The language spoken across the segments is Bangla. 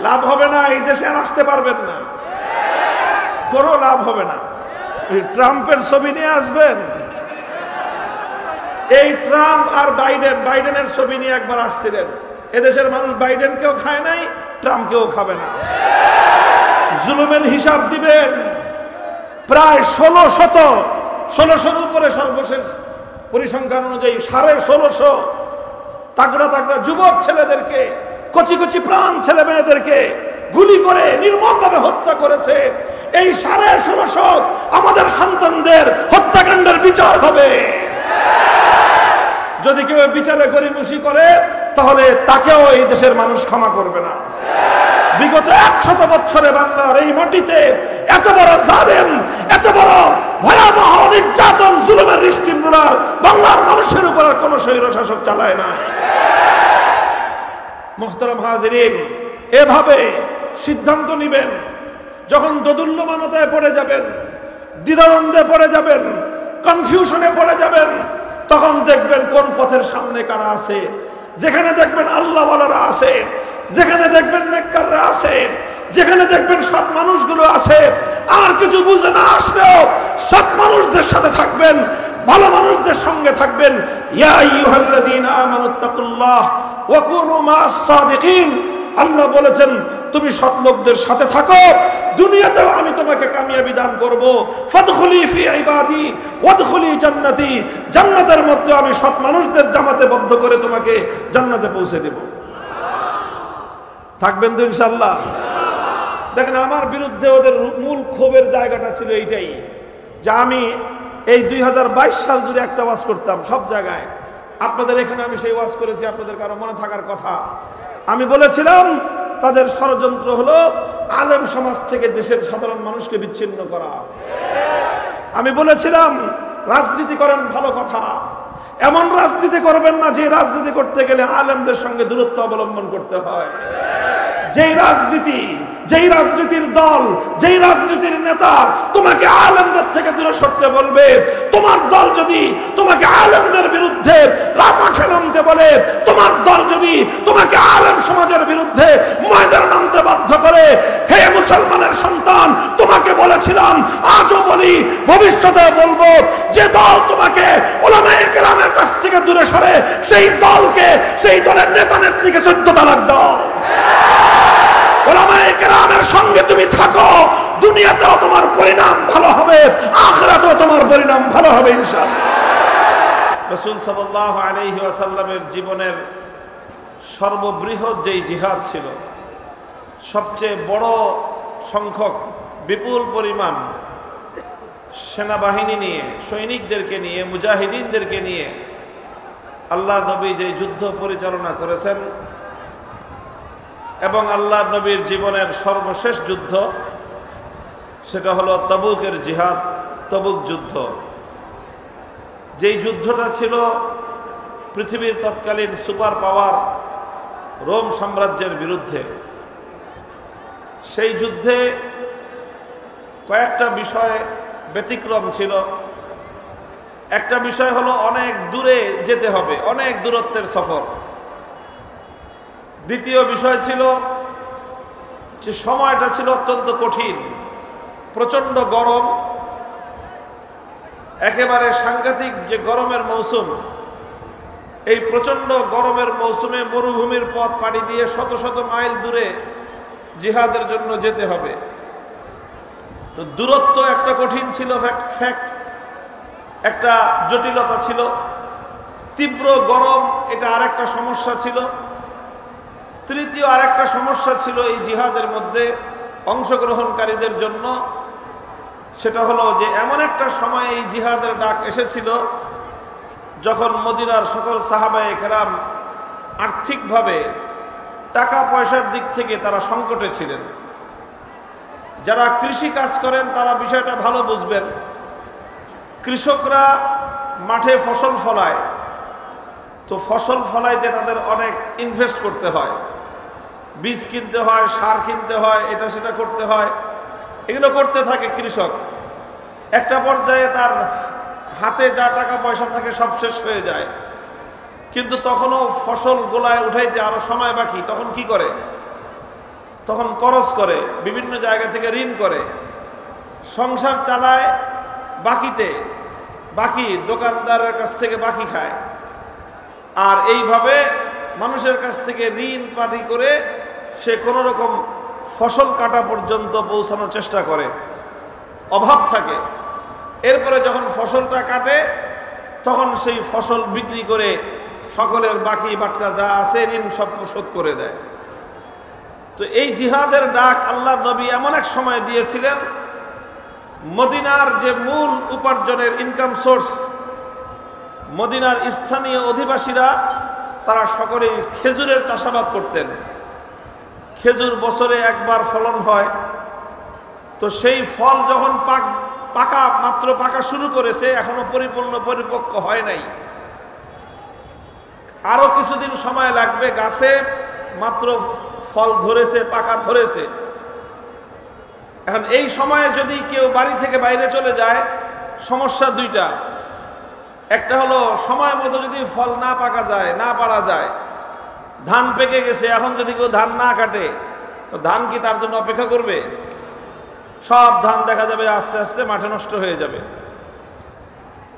লাভ হবে না, এই দেশে আর আসতে পারবেন না, কোনো লাভ হবে না। ট্রাম্পের ছবি নিয়ে আসবেন, এই ট্রাম্প আর বাইডেনের ছবি নিয়ে একবার আসছিলেন, এদেশের মানুষ বাইডেনকেও খায় নাই, ট্রাম্পকেও খাবে না। জুলুমের হিসাব দিবেন। প্রায় 1600 উপরে সর্বশেষ পরিসংখ্যান অনুযায়ী 1650 তাগড়া তাগড়া যুবক ছেলেদেরকে, কচি কচি প্রাণ ছেলে মেয়েদেরকে গুলি করে নির্মমভাবে হত্যা করেছে। এই 1650 আমাদের সন্তানদের হত্যাকাণ্ডের বিচার হবে। যদি কেউ বিচারে গরিমসি করে তাহলে তাকেও এই দেশের মানুষ ক্ষমা করবে না। বিগত 100 বছরে বাংলার এই মাটিতে এত বড় জালেম, এত বড় ভয়াবহ নির্যাতন, জুলুমের স্টিমুলার বাংলার মানুষের উপর কোন স্বৈরশাসক চালায় না। মুহতারাম হাজিরিন, এভাবে সিদ্ধান্ত নিবেন। যখন দোদুল্যমানতায় পড়ে যাবেন, দ্বিধাদ্বন্দ্বে পড়ে যাবেন, কনফিউশনে পড়ে যাবেন, তখন দেখবেন কোন পথের সামনে কারা আছে। যেখানে দেখবেন আল্লাহওয়ালারা আছে, যেখানে দেখবেন নেককাররা আছে, যেখানে দেখবেন সৎ মানুষগুলো আছে, আর কিছু বুঝে না আসলেও সৎ মানুষদের সাথে থাকবেন, ভালো মানুষদের সঙ্গে থাকবেন। ইয়া আইয়ুহাল্লাযীনা আমানুত্তাকুল্লাহ ওয়া কুনু মা'আস সাদিকিন। আল্লাহ বলেছেন তুমি সৎ লোকদের সাথে থাকো, দুনিয়াতেও আমি তোমাকে কামিয়াবি দান করব। ফাদখুলি ফি ইবাদি ওয়াদখুলি জান্নাতি। জান্নাতের মধ্যে আমি সৎ মানুষদের জামাতে বদ্ধ করে তোমাকে জান্নাতে পৌঁছে দেব। থাকবেন তো ইনশাআল্লাহ? দেখেন, আমার বিরুদ্ধে ওদের মূল ক্ষোভের জায়গাটা ছিল এইটাই, যে আমি এই 2022 সাল জুড়ে একটা ওয়াজ করতাম সব জায়গায়। আপনাদের এখানে আমি সেই ওয়াজ করেছি, আপনাদের কারো মনে থাকার কথা। আমি বলেছিলাম তাদের ষড়যন্ত্র হলো আলেম সমাজ থেকে দেশের সাধারণ মানুষকে বিচ্ছিন্ন করা। আমি বলেছিলাম রাজনীতি করেন ভালো কথা, এমন রাজনীতি করবেন না যে রাজনীতি করতে গেলে আলেমদের সঙ্গে দূরত্ব অবলম্বন করতে হয়। যেই রাজনীতির দল, যেই রাজনীতির নেতা তোমাকে আলেমদের থেকে দূরে সরতে বলবে, তোমার দল যদি তোমাকে আলেমদের বিরুদ্ধে মাঠে নামতে বলে, তোমার দল যদি তোমাকে আলেম সমাজের বিরুদ্ধে ময়দানে নামতে বাধ্য করে, হে মুসলমানের সন্তান, তোমাকে বলেছিলাম, আজও বলি, ভবিষ্যতে বলবো, যে দল তোমাকে উলামায়ে কেরামের কাছ থেকে দূরে সরে, সেই দলকে, সেই দলের নেতা নেত্রীকে 14 তালাক দাও। উলামায়ে কেরামের সঙ্গে তুমি থাকো, দুনিয়াতেও তোমার পরিণাম ভালো হবে, আখিরাতেও তোমার পরিণাম ভালো হবে ইনশাআল্লাহ। রাসূল সাল্লাল্লাহু আলাইহি ওয়াসাল্লামের জীবনের সর্ববৃহৎ যেই জিহাদ ছিল, সবচেয়ে বড় সংখ্যক বিপুল পরিমাণ সেনাবাহিনী নিয়ে, সৈনিকদেরকে নিয়ে, মুজাহিদিনদেরকে নিয়ে আল্লাহর নবী যে যুদ্ধ পরিচালনা করেছেন, এবং আল্লাহর নবীর জীবনের সর্বশেষ যুদ্ধ সেটা হলো তাবুকের জিহাদ, তাবুক যুদ্ধ। যেই যুদ্ধটা ছিল পৃথিবীর তৎকালীন সুপার পাওয়ার রোম সাম্রাজ্যের বিরুদ্ধে। সেই যুদ্ধে কয়েকটা বিষয় ব্যতিক্রম ছিল। একটা বিষয় হলো অনেক দূরে যেতে হবে, অনেক দূরত্বের সফর। দ্বিতীয় বিষয় ছিল যে সময়টা ছিল অত্যন্ত কঠিন, প্রচণ্ড গরম, একেবারে সাংঘাতিক যে গরমের মৌসুম। এই প্রচণ্ড গরমের মৌসুমে মরুভূমির পথ পাড়ি দিয়ে শত শত মাইল দূরে জিহাদের জন্য যেতে হবে। তো দূরত্ব একটা কঠিন ছিল, ফ্যাক্ট একটা জটিলতা ছিল। তীব্র গরম, এটা আরেকটা সমস্যা ছিল। তৃতীয় আরেকটা সমস্যা ছিল এই জিহাদের মধ্যে অংশগ্রহণকারীদের জন্য, সেটা হলো যে এমন একটা সময় এই জিহাদের ডাক এসেছিল যখন মদিনার সকল সাহাবায়ে কেরাম আর্থিকভাবে, টাকা পয়সার দিক থেকে তারা সংকটে ছিলেন। যারা কৃষি কাজ করেন তারা বিষয়টা ভালো বুঝবেন। কৃষকরা মাঠে ফসল ফলায়, তো ফসল ফলাইতে তাদের অনেক ইনভেস্ট করতে হয়, বীজ কিনতে হয়, সার কিনতে হয়, এটা সেটা করতে হয়। এগুলো করতে থাকে কৃষক। একটা পর্যায়ে তার হাতে যা টাকা পয়সা থাকে সব শেষ হয়ে যায়, কিন্তু তখনও ফসল গোলায় উঠাইতে আরো সময় বাকি। তখন কি করে? তখন খরচ করে, বিভিন্ন জায়গা থেকে ঋণ করে, সংসার চালায় বাকিতে, বাকি দোকানদারের কাছ থেকে বাকি খায়, আর এইভাবে মানুষের কাছ থেকে ঋণ পাতি করে সে কোনো রকম ফসল কাটা পর্যন্ত পৌঁছানোর চেষ্টা করে, অভাব থাকে। এরপরে যখন ফসলটা কাটে তখন সেই ফসল বিক্রি করে সকলের বাকি বাটকা যা আছে ঋণ সব শোধ করে দেয়। তো এই জিহাদের ডাক আল্লাহর নবী এমন এক সময় দিয়েছিলেন, মদিনার যে মূল উপার্জনের ইনকাম সোর্স, মদিনার স্থানীয় অধিবাসীরা তারা সকলেই খেজুরের চাষাবাদ করতেন। খেজুর বছরে একবার ফলন হয়, তো সেই ফল যখন মাত্র পাকা শুরু করেছে, এখনো পরিপূর্ণ পরিপক্ক হয় নাই, আরো কিছুদিন সময় লাগবে, গাছে মাত্র ফল ধরেছে, পাকা ধরেছে। এখন এই সময়ে যদি কেউ বাড়ি থেকে বাইরে চলে যায়, সমস্যা দুইটা। একটা হলো সময় মতো যদি ফল না পাকা যায়, না পাড়া যায়, ধান পেকে গেছে, এখন যদি কেউ ধান না কাটে তো ধান কি তার জন্য অপেক্ষা করবে? সব ধান দেখা যাবে আস্তে আস্তে মাঠে নষ্ট হয়ে যাবে।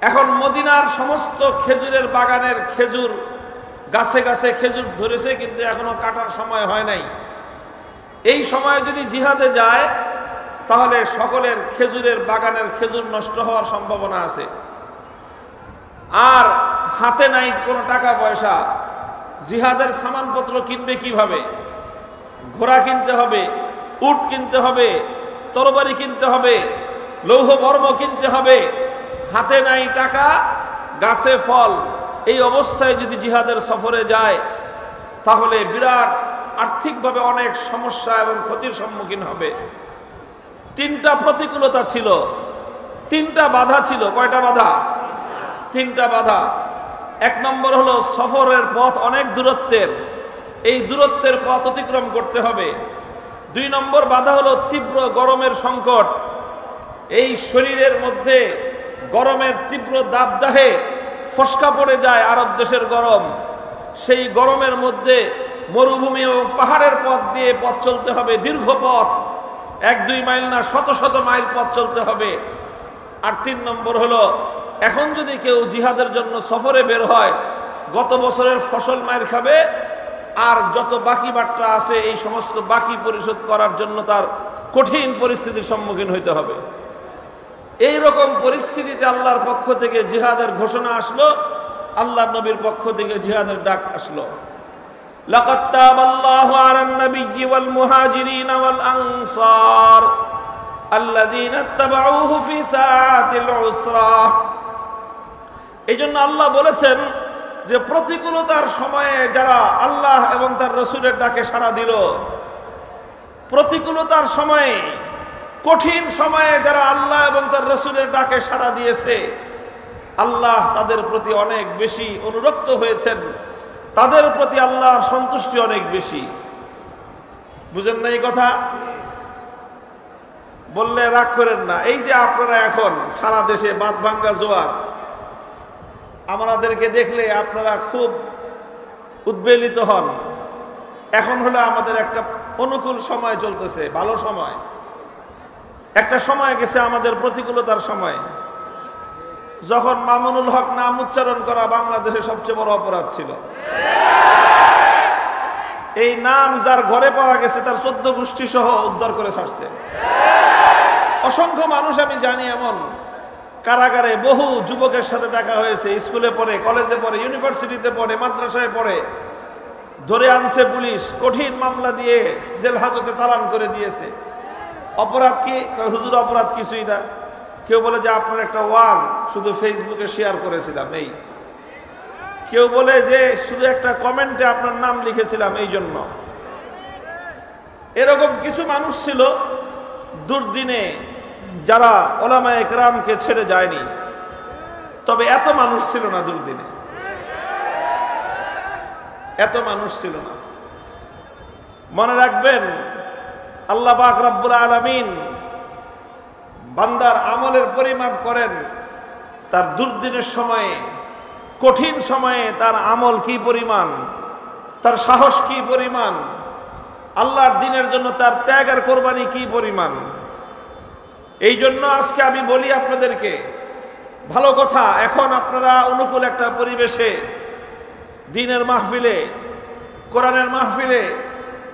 এখন মদিনার সমস্ত খেজুরের বাগানের খেজুর, গাছে গাছে খেজুর ধরেছে, কিন্তু এখনো কাটার সময় হয় নাই। এই সময়ে যদি জিহাদে যায় তাহলে সকলের খেজুরের বাগানের খেজুর নষ্ট হওয়ার সম্ভাবনা আছে। আর হাতে নাই কোনো টাকা পয়সা, জিহাদের সামানপত্র কিনবে কিভাবে? ঘোড়া কিনতে হবে, উট কিনতে হবে, তরবারি কিনতে হবে, লৌহ বর্ম কিনতে হবে, হাতে নাই টাকা, গাছে ফল। এই অবস্থায় যদি জিহাদের সফরে যায় তাহলে বিরাট আর্থিকভাবে অনেক সমস্যা এবং ক্ষতির সম্মুখীন হবে। তিনটা প্রতিকূলতা ছিল, তিনটা বাধা ছিল। কয়টা বাধা? তিনটা বাধা। এক নম্বর হলো সফরের পথ অনেক দূরত্বের, এই দূরত্বের পথ অতিক্রম করতে হবে। দুই নম্বর বাধা হলো তীব্র গরমের সংকট, এই শরীরের মধ্যে গরমের তীব্র দাবদাহে ফসকা পড়ে যায় আরব দেশের গরম, সেই গরমের মধ্যে মরুভূমি ও পাহাড়ের পথ দিয়ে পথ চলতে হবে, দীর্ঘ পথ, 1-2 মাইল না, শত শত মাইল পথ চলতে হবে। আর তিন নম্বর হলো এখন যদি কেউ জিহাদের জন্য সফরে বের হয়, গত বছরের ফসল মায়ের খাবে, আর যত বাকি বাট্টা আছে এই সমস্ত বাকি পরিশোধ করার জন্য তার কঠিন পরিস্থিতির সম্মুখীন হইতে হবে। এই রকম পরিস্থিতিতে আল্লাহর পক্ষ থেকে জিহাদের ঘোষণা আসলো, আল্লাহর নবীর পক্ষ থেকে জিহাদের ডাক আসলো। লাকাদ তাবাল্লাহু আলান নাবিয়্যি ওয়াল মুহাজিরিন ওয়াল আনসার আল্লাযীনা ইত্তাবাউহু ফি সাআতিল উসরা। এইজন্য আল্লাহ বলেছেন যে প্রতিকূলতার সময়ে যারা আল্লাহ এবং তার রাসূলের ডাকে সাড়া দিল, প্রতিকূলতার সময়ে, কঠিন সময়ে যারা আল্লাহ এবং তার রাসূলের ডাকে সাড়া দিয়েছে, আল্লাহ তাদের প্রতি অনেক বেশি অনুরক্ত হয়েছেন, তাদের প্রতি আল্লাহর সন্তুষ্টি অনেক বেশি। বুঝেন না এই কথা? বললে রাগ করেন না। এই যে আপনারা এখন সারা দেশে বাঁধ ভাঙ্গা জোয়ার, আমাদেরকে দেখলে আপনারা খুব উদ্বেলিত হন। এখন হলো আমাদের একটা অনুকূল সময় চলতেছে, ভালো সময়। একটা সময় গেছে আমাদের প্রতিকূলতার সময়, যখন মামুনুল হক নাম উচ্চারণ করা বাংলাদেশের সবচেয়ে বড় অপরাধ ছিল। এই নাম যার ঘরে পাওয়া গেছে তার 14 গোষ্ঠী সহ উদ্ধার করে ছাড়ছে। অসংখ্য মানুষ আমি জানি এমন, কারাগারে বহু যুবকের সাথে দেখা হয়েছে, স্কুলে পড়ে, কলেজে পড়ে, ইউনিভার্সিটিতে পড়ে, মাদ্রাসায় পড়ে, ধরে আনছে পুলিশ, কঠিন মামলা দিয়ে জেল হাজতে চালান করে দিয়েছে। অপরাধ কি? হুজুর অপরাধ কিছুই না। কেউ বলে যে আপনার একটা ওয়াজ শুধু ফেসবুকে শেয়ার করেছিলাম, এই। কেউ বলে যে শুধু একটা কমেন্টে আপনার নাম লিখেছিলাম, এই জন্য। এরকম কিছু মানুষ ছিল দুর্দিনে যারা ওলামায়ে কেরামকে ছেড়ে যায়নি, তবে এত মানুষ ছিল না দুর্দিনে, এত মানুষ ছিল না। মনে রাখবেন, আল্লাহ পাক রব্বুল আলামিন বান্দার আমলের পরিমাপ করেন তার দুর্দিনের সময়ে, কঠিন সময়ে তার আমল কি পরিমাণ, তার সাহস কি পরিমাণ। আল্লাহর দ্বীনের জন্য তার ত্যাগ আর কোরবানি কি পরিমাণ। এই জন্য আজকে আমি বলি আপনাদেরকে, ভালো কথা, এখন আপনারা অনুকূল একটা পরিবেশে দ্বীনের মাহফিলে, কোরআনের মাহফিলে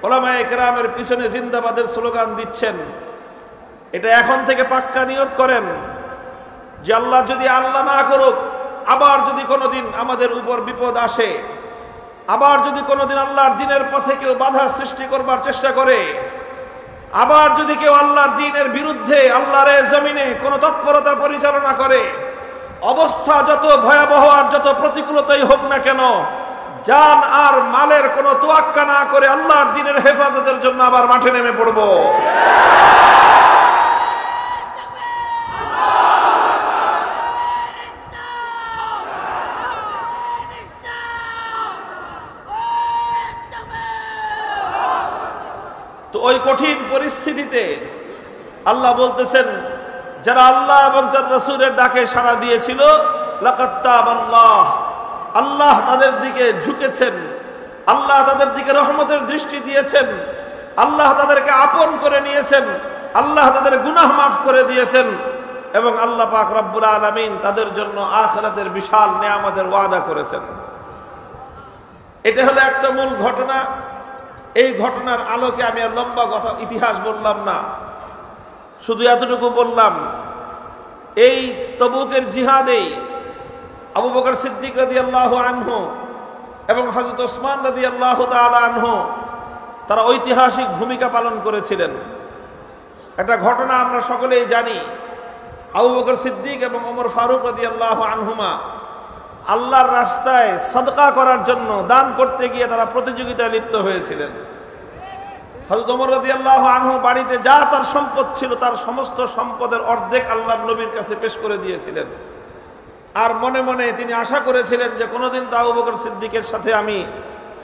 উলামায়ে কেরামের পিছনে জিন্দাবাদের স্লোগান দিচ্ছেন। এটা এখন থেকে পাক্কা নিয়ত করেন যে আল্লাহ যদি আল্লাহ না করুক, আবার যদি কোনোদিন আমাদের উপর বিপদ আসে, আবার যদি কোনোদিন আল্লাহর দ্বীনের পথে কেউ বাধা সৃষ্টি করবার চেষ্টা করে, আবার যদি কেউ আল্লাহর দ্বীনের বিরুদ্ধে আল্লাহর জমিনে কোনো তৎপরতা পরিচালনা করে, অবস্থা যত ভয়াবহ আর যত প্রতিকূলতাই হোক না কেন, জান আর মালের কোনো তোয়াক্কা না করে আল্লাহর দ্বীনের হেফাজতের জন্য আবার মাঠে নেমে পড়ব। তো ওই কঠিন পরিস্থিতিতে আল্লাহ বলতেছেন, যারা আল্লাহ এবং তার রাসূলের ডাকে সাড়া দিয়েছিল, লাকাদ তাবাল্লাহ, আল্লাহ তাদের দিকে ঝুঁকেছেন, আল্লাহ তাদের দিকে রহমতের দৃষ্টি দিয়েছেন, আল্লাহ তাদেরকে আপন করে নিয়েছেন, আল্লাহ তাদের গুনাহ মাফ করে দিয়েছেন, এবং আল্লাহ পাক রব্বুল আলামিন তাদের জন্য আখিরাতের বিশাল নেয়ামতের ওয়াদা করেছেন। এটা হলো একটা মূল ঘটনা। এই ঘটনার আলোকে আমি আর লম্বা কথা ইতিহাস বললাম না, শুধু এতটুকু বললাম, এই তবুকের জিহাদে আবু বকর সিদ্দিক রাদিয়াল্লাহু আনহু এবং হযরত ওসমান রাদিয়াল্লাহু তাআলা আনহু তারা ঐতিহাসিক ভূমিকা পালন করেছিলেন। একটা ঘটনা আমরা সকলেই জানি, আবু বকর সিদ্দিক এবং ওমর ফারুক রাদিয়াল্লাহু আনহুমা আল্লাহর রাস্তায় সাদকা করার জন্য, দান করতে গিয়ে তারা প্রতিযোগিতায় লিপ্ত হয়েছিলেন। হযরত ওমর রাদিয়াল্লাহু আনহু বাড়িতে যা তার সম্পদ ছিল, তার সমস্ত সম্পদের অর্ধেক আল্লাহর নবীর কাছে পেশ করে দিয়েছিলেন। আর মনে মনে তিনি আশা করেছিলেন যে কোনোদিন তো আবু বকর সিদ্দিকের সাথে আমি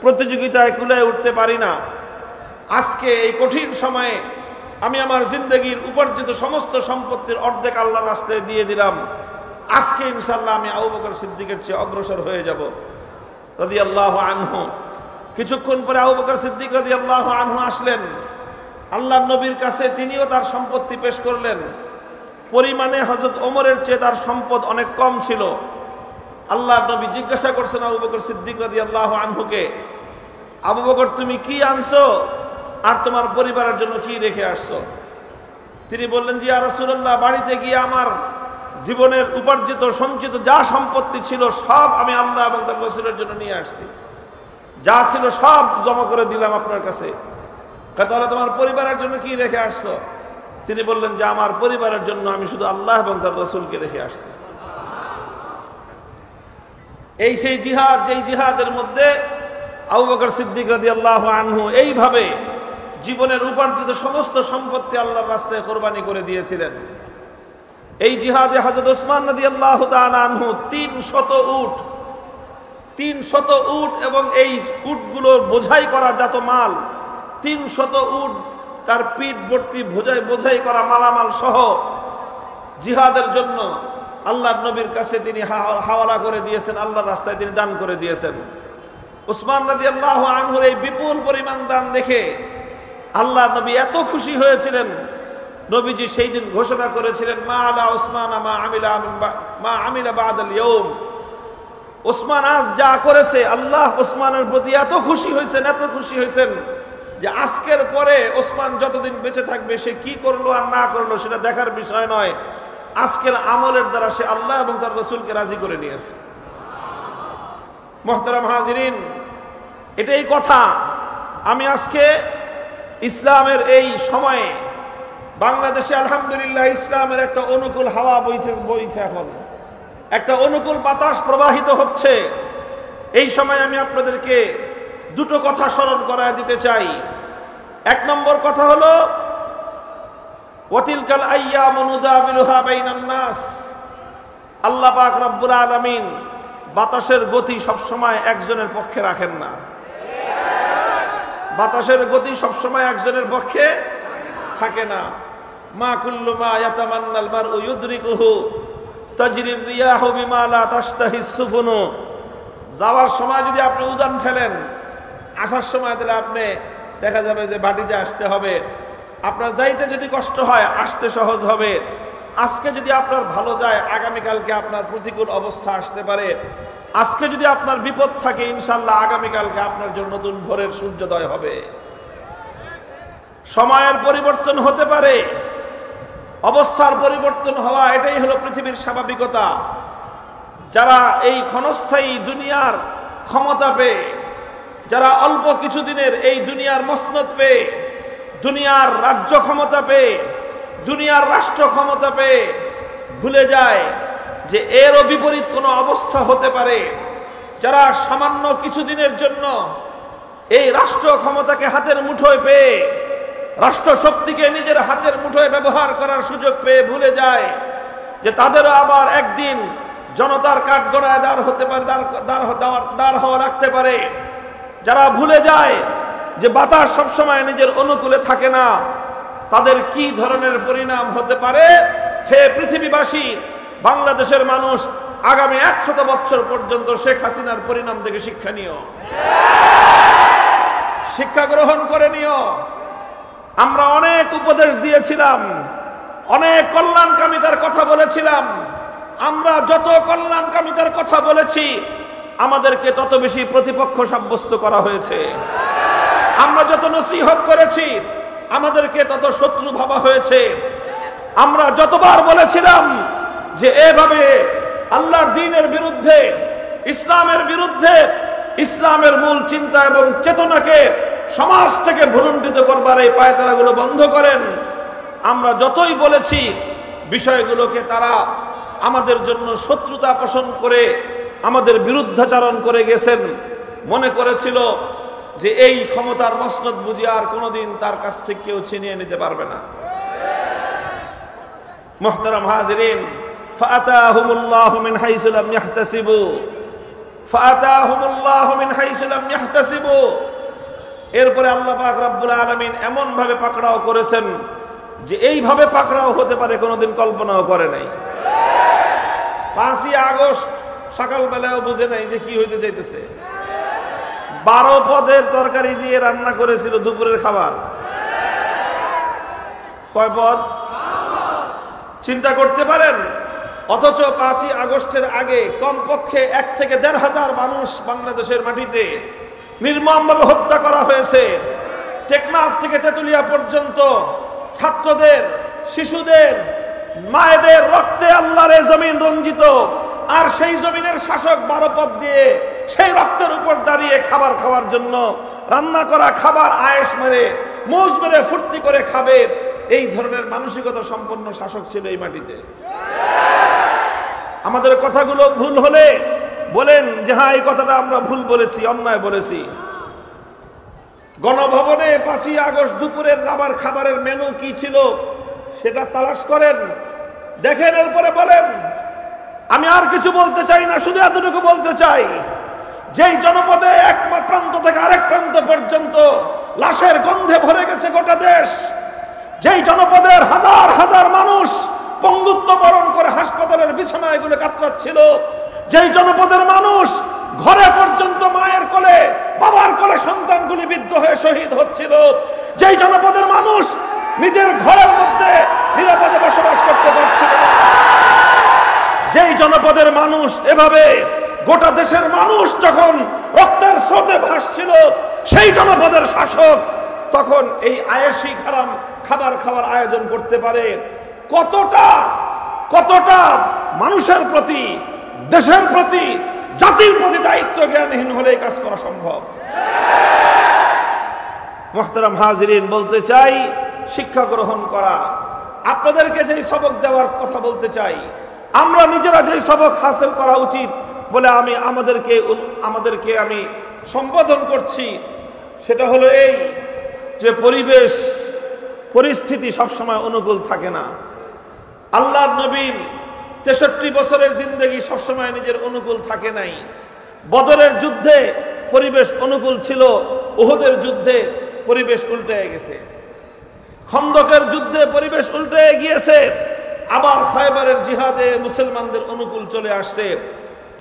প্রতিযোগিতায় কুলায় উঠতে পারি না। আজকে এই কঠিন সময়ে আমি আমার জিন্দগির উপার্জিত সমস্ত সম্পত্তির অর্ধেক আল্লাহর রাস্তায় দিয়ে দিলাম। আজকে ইনশাআল্লাহ আমি আবু বকর সিদ্দিকের চেয়ে অগ্রসর হয়ে যাব রাদিয়াল্লাহু আনহু। কিছুক্ষণ পরে আবু বকর সিদ্দিক রাদিয়াল্লাহু আনহু আসলেন আল্লাহর নবীর কাছে। তিনিও তার সম্পত্তি পেশ করলেন। পরিমাণে হযরত ওমরের চেয়ে তার সম্পদ অনেক কম ছিল। আল্লাহর নবী জিজ্ঞাসা করছেন আবু বকর সিদ্দিক রাদিয়াল্লাহু আনহুকে, আবু বকর তুমি কি আনছো আর তোমার পরিবারের জন্য কি রেখে আসছো? তিনি বললেন, জি ইয়া রাসূলুল্লাহ, বাড়িতে গিয়ে আমার জীবনের উপার্জিত সঞ্চিত যা সম্পত্তি ছিল সব আমি আল্লাহ এবং তার রাসূলের জন্য নিয়ে আসছি। যা ছিল সব জমা করে দিলাম আপনার কাছে। তাহলে তোমার পরিবারের জন্য কি রেখে আসছো? তিনি বললেন যে আমার পরিবারের জন্য আমি শুধু আল্লাহ এবং তার রাসূলকে রেখে আসছি। এই সেই জিহাদ, যেই জিহাদের মধ্যে আবু বকর সিদ্দিক রাদিয়াল্লাহু আনহু এইভাবে জীবনের উপার্জিত সমস্ত সম্পত্তি আল্লাহর রাস্তায় কোরবানি করে দিয়েছিলেন। এই জিহাদে হযরত ওসমান রাদিয়াল্লাহু তাআলা আনহু 300 উট এবং এই উটগুলোর বোঝাই করা যত মাল, 300 উট তার পিঠ ভর্তি বোঝাই করা মালামাল সহ জিহাদের জন্য আল্লাহর নবীর কাছে তিনি হাওয়ালা করে দিয়েছেন, আল্লাহর রাস্তায় তিনি দান করে দিয়েছেন। ওসমান রাদিয়াল্লাহু আনহুর এই বিপুল পরিমাণ দান দেখে আল্লাহর নবী এত খুশি হয়েছিলেন, নবীজি সেই দিন ঘোষণা করেছিলেন, মা আলা ওসমান মা আমিলা বাদাল ইয়াউম। ওসমান আজ যা করেছে, আল্লাহ ওসমানের প্রতি এত খুশি হয়েছেন যে আজকের পরে ওসমান যতদিন বেঁচে থাকবে সে কি করলো আর না করলো সেটা দেখার বিষয় নয়। আজকের আমলের দ্বারা সে আল্লাহ এবং তার রাসূলকে রাজি করে নিয়েছে। মুহতারাম হাজিরিন, এটাই কথা। আমি আজকে ইসলামের এই সময়ে বাংলাদেশে আলহামদুলিল্লাহ ইসলামের একটা অনুকূল হাওয়া বইছে, এখন একটা অনুকূল বাতাস প্রবাহিত হচ্ছে। এই সময় আমি আপনাদেরকে দুটো কথা স্মরণ করায় দিতে চাই। এক নম্বর কথা হলো, ওয়াতিলকাল আইয়ামু নুদাবিলুহা বাইনান নাস। আল্লাহ পাক রব্বুল আলামিন বাতাসের গতি সবসময় একজনের পক্ষে রাখেন না। বাতাসের গতি সবসময় একজনের পক্ষে থাকে না। মা কুল্লু মা ইয়াতামান্নাল মারউ ইউদরিকুহু তাজরির রিয়াহু বিমা লা তাশতাহিস সুফুনু। যাওয়ার সময় যদি আপনি উজান ঠেলেন, আসার সময় তাহলে আপনি দেখা যাবে যে বাটিতে আসতে হবে। আপনার যাইতে যদি কষ্ট হয়, আসতে সহজ হবে। আজকে যদি আপনার ভালো যায়, আগামীকালকে আপনার প্রতিকূল অবস্থা আসতে পারে। আজকে যদি আপনার বিপদ থাকে, ইনশাল্লাহ আগামীকালকে আপনার জন্য নতুন ভোরের সূর্যোদয় হবে। সময়ের পরিবর্তন হতে পারে, অবস্থার পরিবর্তন হওয়া, এটাই হলো পৃথিবীর স্বাভাবিকতা। যারা এই ক্ষণস্থায়ী দুনিয়ার ক্ষমতা পেয়ে, যারা অল্প কিছুদিনের এই দুনিয়ার মসনদ পেয়ে, দুনিয়ার রাজ্য ক্ষমতা পেয়ে, দুনিয়ার রাষ্ট্র ক্ষমতা পেয়ে ভুলে যায় যে এরও বিপরীত কোনো অবস্থা হতে পারে, যারা সামান্য কিছুদিনের জন্য এই রাষ্ট্র ক্ষমতাকে হাতের মুঠোয় পেয়ে, রাষ্ট্র শক্তিকে নিজের হাতের মুঠোয় ব্যবহার করার সুযোগ পেয়ে ভুলে যায় যে তাদেরও আবার একদিন জনতার কাঠগড়ায় দাঁড় হতে পারে, দাঁড় হওয়া রাখতে পারে। যারা ভুলে যায় যে বাতাস সবসময় নিজের অনুকূলে থাকে না, তাদের কি ধরনের পরিণাম হতে পারে। হে পৃথিবীবাসী, বাংলাদেশের মানুষ আগামী 100 বছর পর্যন্ত শেখ হাসিনার পরিণাম থেকে শিক্ষা নিও, শিক্ষা গ্রহণ করে নিও। আমরা অনেক উপদেশ দিয়েছিলাম, অনেক কল্যাণকামিতার কথা বলেছিলাম। আমরা যত কল্যাণকামিতার কথা বলেছি, আমাদেরকে তত বেশি প্রতিপক্ষ সাব্যস্ত করা হয়েছে। আমরা যত নসিহত করেছি, আমাদেরকে তত শত্রু ভাবা হয়েছে। আমরা যতবার বলেছিলাম যে এভাবে আল্লাহর দ্বীনের বিরুদ্ধে, ইসলামের বিরুদ্ধে, ইসলামের মূল চিন্তা এবং চেতনাকে সমাজ থেকে ভুলুণ্ঠিত করবার এই পায়তারাগুলো বন্ধ করেন, আমরা যতই বলেছি, বিষয়গুলোকে তারা আমাদের জন্য শত্রুতা পোষণ করে আমাদের বিরুদ্ধাচরণ করে গেছেন। মনে করেছিল যে এই ক্ষমতার মসনদ বুঝি আর কোনোদিন তার কাছ থেকে কেউ ছিনিয়ে নিতে পারবে না। মুহতারাম হাজিরিন, ফাআতাহুমুল্লাহু মিন হাইসু লাম ইয়াহতাসিবু, ফাআতাহুমুল্লাহু মিন হাইসু লাম ইয়াহতাসিবু। এরপরে আল্লাহ পাক রব্বুল আলামিন এমন ভাবে পাকড়াও করেছেন যে এইভাবে পাকড়াও হতে পারে কোনোদিন কল্পনাও করে নাই। 5ই আগস্ট সকালবেলাও বুঝে নাই যে কি হইতে যাইতেছে। 12 পদের তরকারি দিয়ে রান্না করেছিল দুপুরের খাবার। কয় পদ? চিন্তা করতে পারেন। অথচ 5ই আগস্টের আগে কমপক্ষে 1 থেকে 1,500 মানুষ বাংলাদেশের মাটিতে নির্মমভাবে হত্যা করা হয়েছে। টেকনাফ থেকে তেতুলিয়া পর্যন্ত ছাত্রদের, শিশুদের, মায়েদের রক্তে আল্লাহর এই জমিন রঞ্জিত। আর সেই জমিনের শাসক 12 পদ দিয়ে সেই রক্তের উপর দাঁড়িয়ে খাবার খাওয়ার জন্য রান্না করা খাবার আয়েশ মেরে, মৌজ মেরে, ফুর্তি করে খাবে, এই ধরনের মানসিকতা সম্পন্ন শাসক ছিল এই মাটিতে। আমাদের কথাগুলো ভুল হলে বলেন যে হ্যাঁ, এই কথাটা আমরা ভুল বলেছি, অন্যায় বলেছি। গণভবনে 5ই আগস্ট দুপুরের খাবারের মেনু কি ছিল সেটা তালাশ করেন, দেখেন, এরপরে বলেন। আমি আর কিছু বলতে চাই না, শুধু এতটুকু বলতে চাই, যেই জনপদে এক প্রান্ত থেকে আরেক প্রান্ত পর্যন্ত লাশের গন্ধে ভরে গেছে গোটা দেশ, যেই জনপদের হাজার হাজার মানুষ পঙ্গুত্ব বরণ করে হাসপাতালের বিছানায় গুলো কাতরাচ্ছিল, যেই জনপদের মানুষ ঘরে পর্যন্ত মায়ের কোলে, বাবার কোলে সন্তানগুলি বিদ্ধ হয়ে শহীদ হচ্ছিল, যেই জনপদের মানুষ নিজের ঘরের মধ্যে নিরাপদে বসবাস করতে পারছিল, যেই জনপদের মানুষ এভাবে গোটা দেশের মানুষ যখন রক্তের স্রোতে ভাসছিল, সেই জনপদের শাসক তখন এই আয়েশি খাবার খাওয়ার আয়োজন করতে পারে। কতটা মানুষের প্রতি, দেশের প্রতি, জাতির প্রতি দায়িত্ব জ্ঞানহীন হলে এই কাজ করা সম্ভব। মুহতারাম হাজিরিন, বলতে চাই, শিক্ষা গ্রহণ করা, আপনাদেরকে যেই সবক দেওয়ার কথা বলতে চাই, আমরা নিজেরা যেই সবক হাসিল করা উচিত বলে আমি আমাদেরকে আমি সম্বোধন করছি, সেটা হলো এই যে পরিস্থিতি সবসময় অনুকূল থাকে না। আল্লাহর নবীর 63 বছরের জিন্দেগি সবসময় নিজের অনুকূল থাকে নাই। বদরের যুদ্ধে পরিবেশ অনুকূল ছিল, উহুদের যুদ্ধে পরিবেশ উল্টে গেছে, খন্দকের যুদ্ধে পরিবেশ উল্টে গিয়েছে, আবার খায়বারের জিহাদে মুসলমানদের অনুকূল চলে আসছে।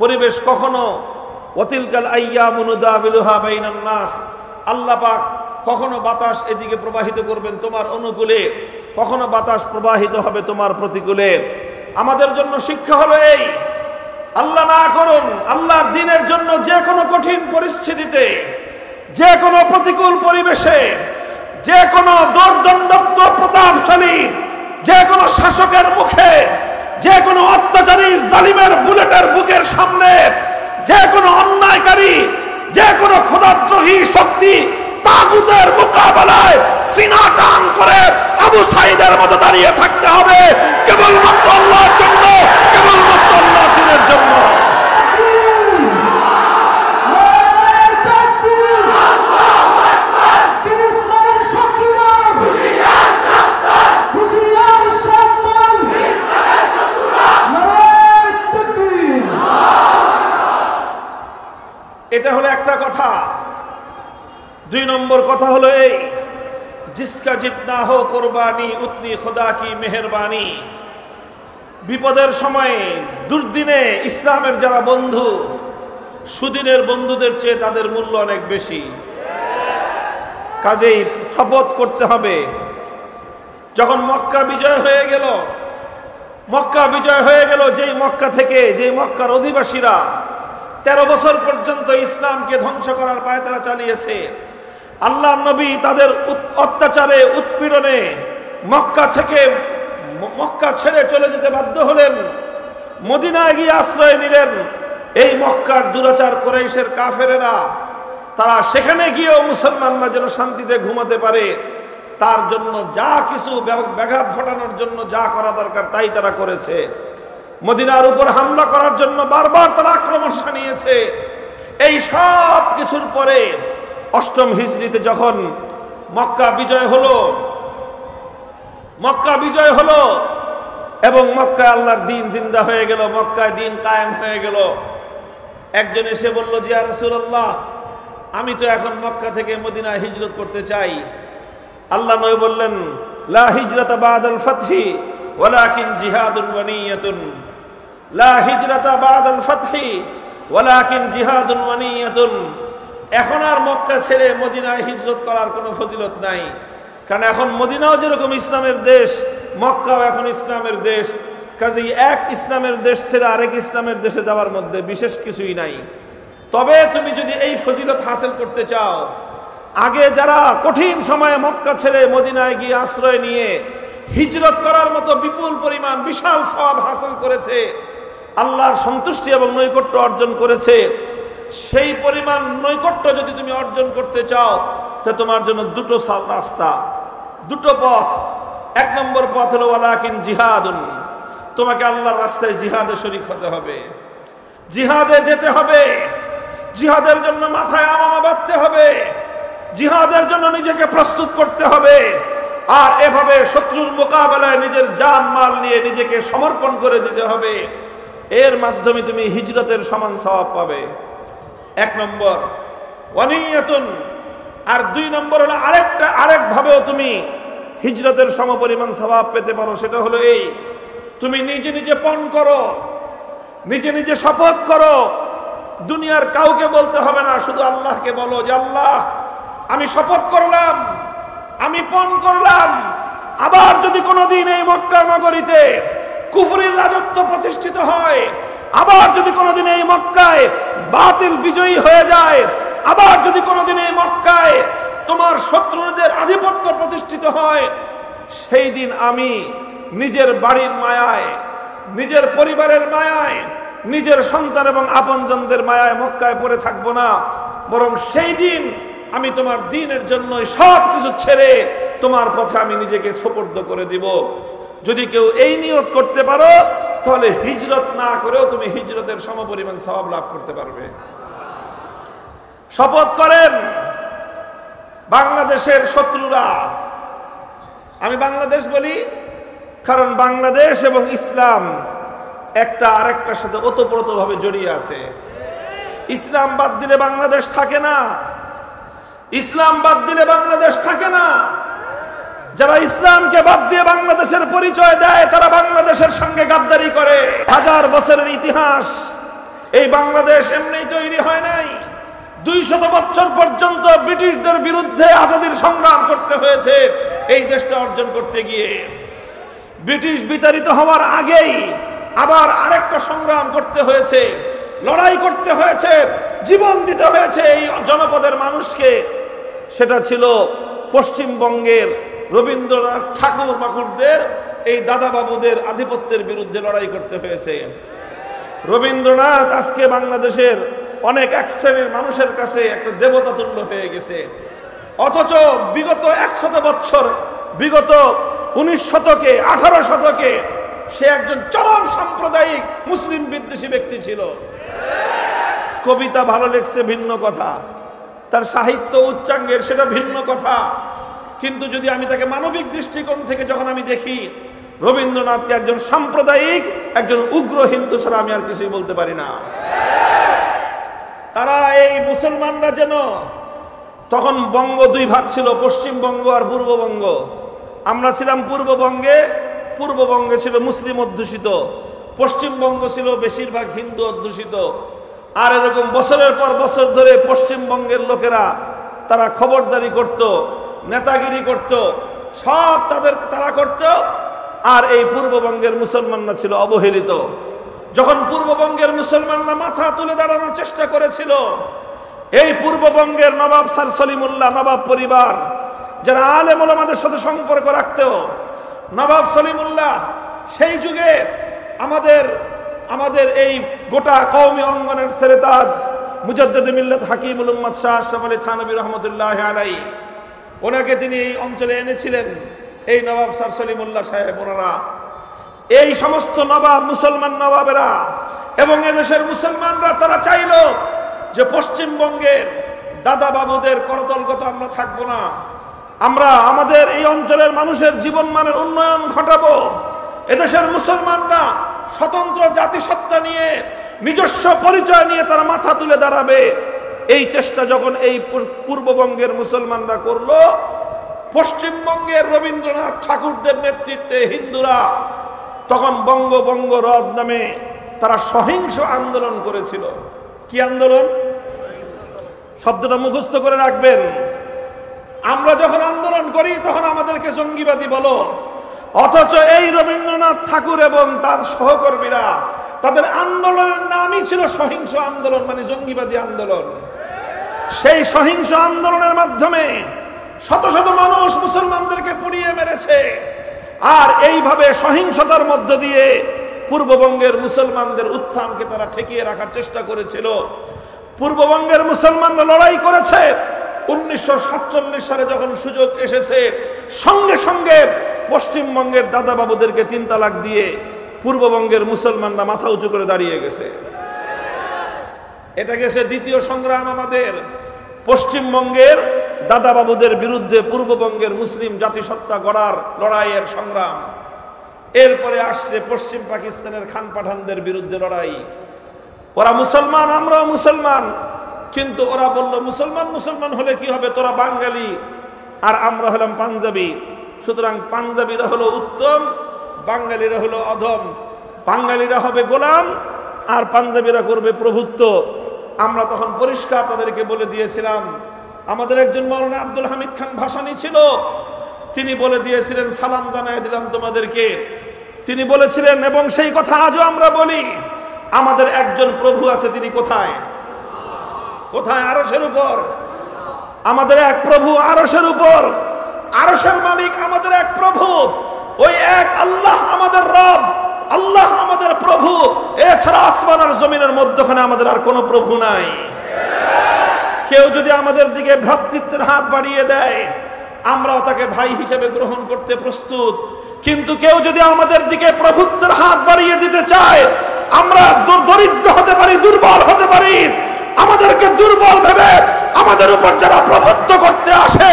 পরিবেশ কখনো ওয়াতিলকাল আইয়ামু নুদাবিলুহা বাইনান নাস, আল্লাহ পাক কখনো বাতাস এদিকে প্রবাহিত করবেন তোমার অনুকূলে, কখনো বাতাস প্রবাহিত হবে তোমার প্রতিকূলে। আমাদের জন্য শিক্ষা হলো এই, আল্লাহ না করুন আল্লাহর দ্বীনের জন্য যে কোনো কঠিন পরিস্থিতিতে, যে কোনো প্রতিকূল পরিবেশে, যে কোনো দুর্দণ্ডত্ব প্রতাপশালী যে কোনো শাসকের মুখে, যে কোনো অত্যাচারী জালিমের বুলেটের বুকের সামনে, যে কোনো অন্যায়কারী, যে কোনো খোদাদ্রোহী শক্তি তাগুতের মোকাবেলায় সিনা টান করে আবু সাঈদের মতো দাঁড়িয়ে থাকতে হবে কেবলমাত্র আল্লাহর জন্য, কেবলমাত্র আল্লাহর দ্বীনের জন্য। এটা হলো একটা কথা। 2 নম্বর কথা হলো এই, জিসকা জিতনা হো কুরবানি উতনি খোদা কি মেহেরবানি। বিপদের সময়ে দুর্দিনে ইসলামের যারা বন্ধু, সুদিনের বন্ধুদের চেয়ে তাদের মূল্য অনেক বেশি। কাজেই শপথ করতে হবে। যখন মক্কা বিজয় হয়ে গেল, যেই মক্কা থেকে, যেই মক্কার অধিবাসীরা 13 বছর পর্যন্ত ইসলামকে ধ্বংস করার পায়তারা চালিয়েছে, আল্লাহর নবী তাদের অত্যাচারে উৎপীড়নে মক্কা ছেড়ে চলে যেতে বাধ্য হলেন, মদিনায় গিয়ে আশ্রয় নিলেন। এই মক্কার দুরাচার কুরাইশের কাফেরেরা তারা সেখানে গিয়েও মুসলমানরা যেন শান্তিতে ঘুমাতে পারে তার জন্য যা কিছু ব্যাঘাত ঘটানোর জন্য যা করা দরকার তাই তারা করেছে। মদিনার উপর হামলা করার জন্য বারবার তারা আক্রমণ শানিয়েছে। এই সব কিছুর পরে 8ম হিজরিতে যখন মক্কা বিজয় হলো এবং মক্কায় আল্লাহর দ্বীন জিন্দা হয়ে গেল, মক্কায় দ্বীন কায়েম হয়ে গেল, একজন এসে বলল যে ইয়া রাসূলুল্লাহ, আমি তো এখন মক্কা থেকে মদিনায় হিজরত করতে চাই। আল্লাহ নবী বললেন, লা হিজরাতা বাদাল ফাতহি ওয়ালাকিন জিহাদুন ওয়া নিয়াতুন। লা হিজরাতা বাদাল ফাতহি ওয়ালাকিন জিহাদুন ওয়া নিয়াতুন। এখন আর মক্কা ছেড়ে মদিনায় হিজরত করার কোনো ফজিলত নাই, কারণ এখন মদিনাও যেরকম ইসলামের দেশ, মক্কাও এখন ইসলামের দেশ। কাজেই এক ইসলামের দেশ ছেড়ে আরেক ইসলামের দেশে যাওয়ার মধ্যে বিশেষ কিছুই নাই। তবে তুমি যদি এই ফজিলত হাসিল করতে চাও, আগে যারা কঠিন সময়ে মক্কা ছেড়ে মদিনায় গিয়ে আশ্রয় নিয়ে হিজরত করার মতো বিপুল পরিমাণ বিশাল সওয়াব হাসিল করেছে, আল্লাহর সন্তুষ্টি এবং নৈকট্য অর্জন করেছে, সেই পরিমাণ নৈকট্য যদি তুমি অর্জন করতে চাও তা তোমার জন্য দুটো রাস্তা, দুটো পথ। 1 নম্বর পথ হলো ওয়ালাকিন জিহাদুন। তোমাকে আল্লাহর রাস্তায় জিহাদে শরীক হতে হবে, জিহাদে যেতে হবে, জিহাদের জন্য মাথায় আমামা বাঁধতে হবে, জিহাদের জন্য নিজেকে প্রস্তুত করতে হবে। আর এভাবে শত্রুর মোকাবেলায় নিজের জান মাল নিয়ে নিজেকে সমর্পণ করে দিতে হবে। এর মাধ্যমে তুমি হিজরতের সমান সওয়াব পাবে। 1 নম্বর ওয়ানিয়াতুন। আর 2 নম্বর হলো আরেকভাবেও তুমি হিজরতের সমপরিমাণ সওয়াব পেতে পারো। সেটা হলো এই, তুমি নিজে নিজে পণ করো, নিজে নিজে শপথ করো। দুনিয়ার কাউকে বলতে হবে না, শুধু আল্লাহকে বলো যে আল্লাহ, আমি শপথ করলাম, আমি পণ করলাম, আবার যদি কোনোদিন এই মক্কা নগরীতে কুফরির রাজত্ব প্রতিষ্ঠিত হয়, আবার যদি কোনোদিন এই মক্কায় বাতিল বিজয়ী হয়ে যায়, আবার যদি কোনোদিন এই মক্কায় তোমার শত্রুদের আধিপত্য প্রতিষ্ঠিত হয়, সেই দিন আমি নিজের বাড়ির মায়ায়, নিজের পরিবারের মায়ায়, নিজের সন্তান এবং আপনজনদের মায়ায় মক্কায় পড়ে থাকবো না, বরং সেই দিন আমি তোমার দ্বীনের জন্য সব কিছু ছেড়ে তোমার পথে আমি নিজেকে সোপর্দ করে দিব। যদি কেউ এই নিয়ত করতে পারো তাহলে হিজরত না করেও তুমি হিজরতের সমপরিমাণ সওয়াব লাভ করতে পারবে। শপথ করেন বাংলাদেশের শত্রুরা, আমি বাংলাদেশ বলি কারণ বাংলাদেশ এবং ইসলাম একটা আরেকটার সাথে ওতপ্রোতভাবে জড়িয়ে আছে। ইসলাম বাদ দিলে বাংলাদেশ থাকে না, ইসলাম বাদ দিলে বাংলাদেশ থাকে না। যারা ইসলামকে বাদ দিয়ে বাংলাদেশের পরিচয় দেয় তারা বাংলাদেশের সঙ্গে গাদ্দারি করে। 1000 বছরের ইতিহাস, এই বাংলাদেশ এমনি তৈরি হয় নাই। 200 বছর পর্যন্ত ব্রিটিশদের বিরুদ্ধে আজাদির সংগ্রাম করতে হয়েছে এই দেশটা অর্জন করতে গিয়ে। ব্রিটিশ বিতাড়িত হওয়ার আগেই আবার আরেকটা সংগ্রাম করতে হয়েছে, লড়াই করতে হয়েছে, জীবন দিতে হয়েছে এই জনপদের মানুষকে। সেটা ছিল পশ্চিমবঙ্গের রবীন্দ্রনাথ ঠাকুর মাকুরদের এই দাদাবাবুদের আধিপত্যের বিরুদ্ধে লড়াই করতে হয়েছে। রবীন্দ্রনাথ আজকে বাংলাদেশের অনেক এক শ্রেণীর মানুষের কাছে একটা দেবতা তুল্য হয়ে গেছে, অথচ বিগত 100 বছর, বিগত 19 শতকে 18 শতকে সে একজন চরম সাম্প্রদায়িক মুসলিম বিদ্বেষী ব্যক্তি ছিল। কবিতা ভালো লেখছে ভিন্ন কথা, তার সাহিত্য উচ্চাঙ্গের সেটা ভিন্ন কথা, কিন্তু যদি আমি তাকে মানবিক দৃষ্টিকোণ থেকে যখন আমি দেখি, রবীন্দ্রনাথকে একজন সাম্প্রদায়িক, একজন উগ্র হিন্দু ছাড়া আমি আর কিছুই বলতে পারি না। তারা এই মুসলমানরা যেন, তখন বঙ্গ 2 ভাগ ছিল, পশ্চিমবঙ্গ আর পূর্ববঙ্গ। আমরা ছিলাম পূর্ববঙ্গে, পূর্ববঙ্গে ছিল মুসলিম অধ্যুষিত, পশ্চিমবঙ্গ ছিল বেশিরভাগ হিন্দু অধ্যুষিত। আর এরকম বছরের পর বছর ধরে পশ্চিমবঙ্গের লোকেরা তারা খবরদারি করত, নেতাগিরি করত, সব তারা করত, আর এই পূর্ববঙ্গের মুসলমানরা ছিল অবহেলিত। যখন পূর্ববঙ্গের মুসলমানরা মাথা তুলে দাঁড়ানোর চেষ্টা করেছিল, এই পূর্ববঙ্গের নবাব স্যার সলিমুল্লাহ, নবাব পরিবার যারা আলেম ওলামাদের সাথে সম্পর্ক রাখত, নবাব সলিমুল্লাহ সেই যুগে আমাদের এই গোটা কওমি অঙ্গনের সেরেতাজ মুজাদ্দিদ মিল্লাত হাকিমুল উম্মাত শাহ আশরাফ আলী থানভী রহমতুল্লাহ আলাইহি, ওনাকে তিনি এই অঞ্চলে এনেছিলেন। এই নবাব স্যার সলিমুল্লাহ সাহেব, ওনারা এই সমস্ত নবাব, মুসলমান নবাবেরা এবং এদেশের মুসলমানরা তারা চাইল যে পশ্চিমবঙ্গের দাদা বাবুদের করতলগত আমরা থাকবো না, আমরা আমাদের এই অঞ্চলের মানুষের জীবনমানের উন্নয়ন ঘটাবো। এদেশের মুসলমানরা স্বতন্ত্র জাতিসত্তা নিয়ে, নিজস্ব পরিচয় নিয়ে তারা মাথা তুলে দাঁড়াবে। এই চেষ্টা যখন এই পূর্ববঙ্গের মুসলমানরা করলো, পশ্চিমবঙ্গের রবীন্দ্রনাথ ঠাকুরদের নেতৃত্বে হিন্দুরা তখন বঙ্গ রদ নামে তারা সহিংস আন্দোলন করেছিল। কি আন্দোলন? শব্দটা মুখস্থ করে রাখবেন। আমরা যখন আন্দোলন করি তখন আমাদেরকে জঙ্গিবাদী বলো, অথচ এই রবীন্দ্রনাথ ঠাকুর এবং তার সহকর্মীরা, তাদের আন্দোলনের নামই ছিল সহিংস আন্দোলন, মানে জঙ্গিবাদী আন্দোলন। সেই সহিংস আন্দোলনের মাধ্যমে শত শত মানুষ মুসলমানদেরকে পুড়িয়ে মেরেছে। আর এইভাবে সহিংসতার মধ্য দিয়ে পূর্ববঙ্গের মুসলমানদের উত্থানকে তারা ঠেকিয়ে রাখার চেষ্টা করেছিল। পূর্ববঙ্গের মুসলমানরা লড়াই করেছে। 1947 সালে যখন সুযোগ এসেছে, সঙ্গে সঙ্গে পশ্চিমবঙ্গের দাদা বাবুদেরকে 3 তালাক দিয়ে পূর্ববঙ্গের মুসলমানরা মাথা উঁচু করে দাঁড়িয়ে গেছে। এটা গেছে দ্বিতীয় সংগ্রাম আমাদের, পশ্চিমবঙ্গের দাদা বাবুদের বিরুদ্ধে পূর্ববঙ্গের মুসলিম জাতিসত্তা গড়ার লড়াইয়ের সংগ্রাম। এরপরে আসছে পশ্চিম পাকিস্তানের খান পাঠানদের বিরুদ্ধে লড়াই। ওরা মুসলমান, আমরাও মুসলমান, কিন্তু ওরা বলল মুসলমান হলে কি হবে, তোরা বাঙালি আর আমরা হলাম পাঞ্জাবি, সুতরাং পাঞ্জাবিরা হলো উত্তম, বাঙালিরা হলো অধম। বাঙালিরা হবে গোলাম আর পাঞ্জাবিরা করবে প্রভুত্ব। আমরা তখন পরিষ্কার তাদেরকে বলে দিয়েছিলাম। আমাদের একজন মাওলানা আব্দুল হামিদ খান ভাসানী ছিল, তিনি বলে দিয়েছিলেন, সালাম জানাই দিলাম তোমাদেরকে। তিনি বলেছিলেন, এবং সেই কথা আজও আমরা বলি, আমাদের একজন প্রভু আছে, তিনি কোথায়? আরশের উপর। আমাদের এক প্রভু আরশের উপর, আরশের মালিক আমাদের এক প্রভু। ওই এক আল্লাহ আমাদের রব, আল্লাহ আমাদের প্রভু। এছাড়া আসমান আর জমিনের মধ্যখানে আমাদের আর কোনো প্রভু নাই। কেউ যদি আমাদের দিকে ভ্রাতৃত্বের হাত বাড়িয়ে দেয়, আমরাও তাকে ভাই হিসেবে গ্রহণ করতে প্রস্তুত। কিন্তু কেউ যদি আমাদের দিকে প্রভুত্বের হাত বাড়িয়ে দিতে চায়, আমরা দরিদ্র হতে পারি, দুর্বল হতে পারি, আমাদেরকে দুর্বল ভেবে আমাদের উপর যারা প্রভুত্ব করতে আসে,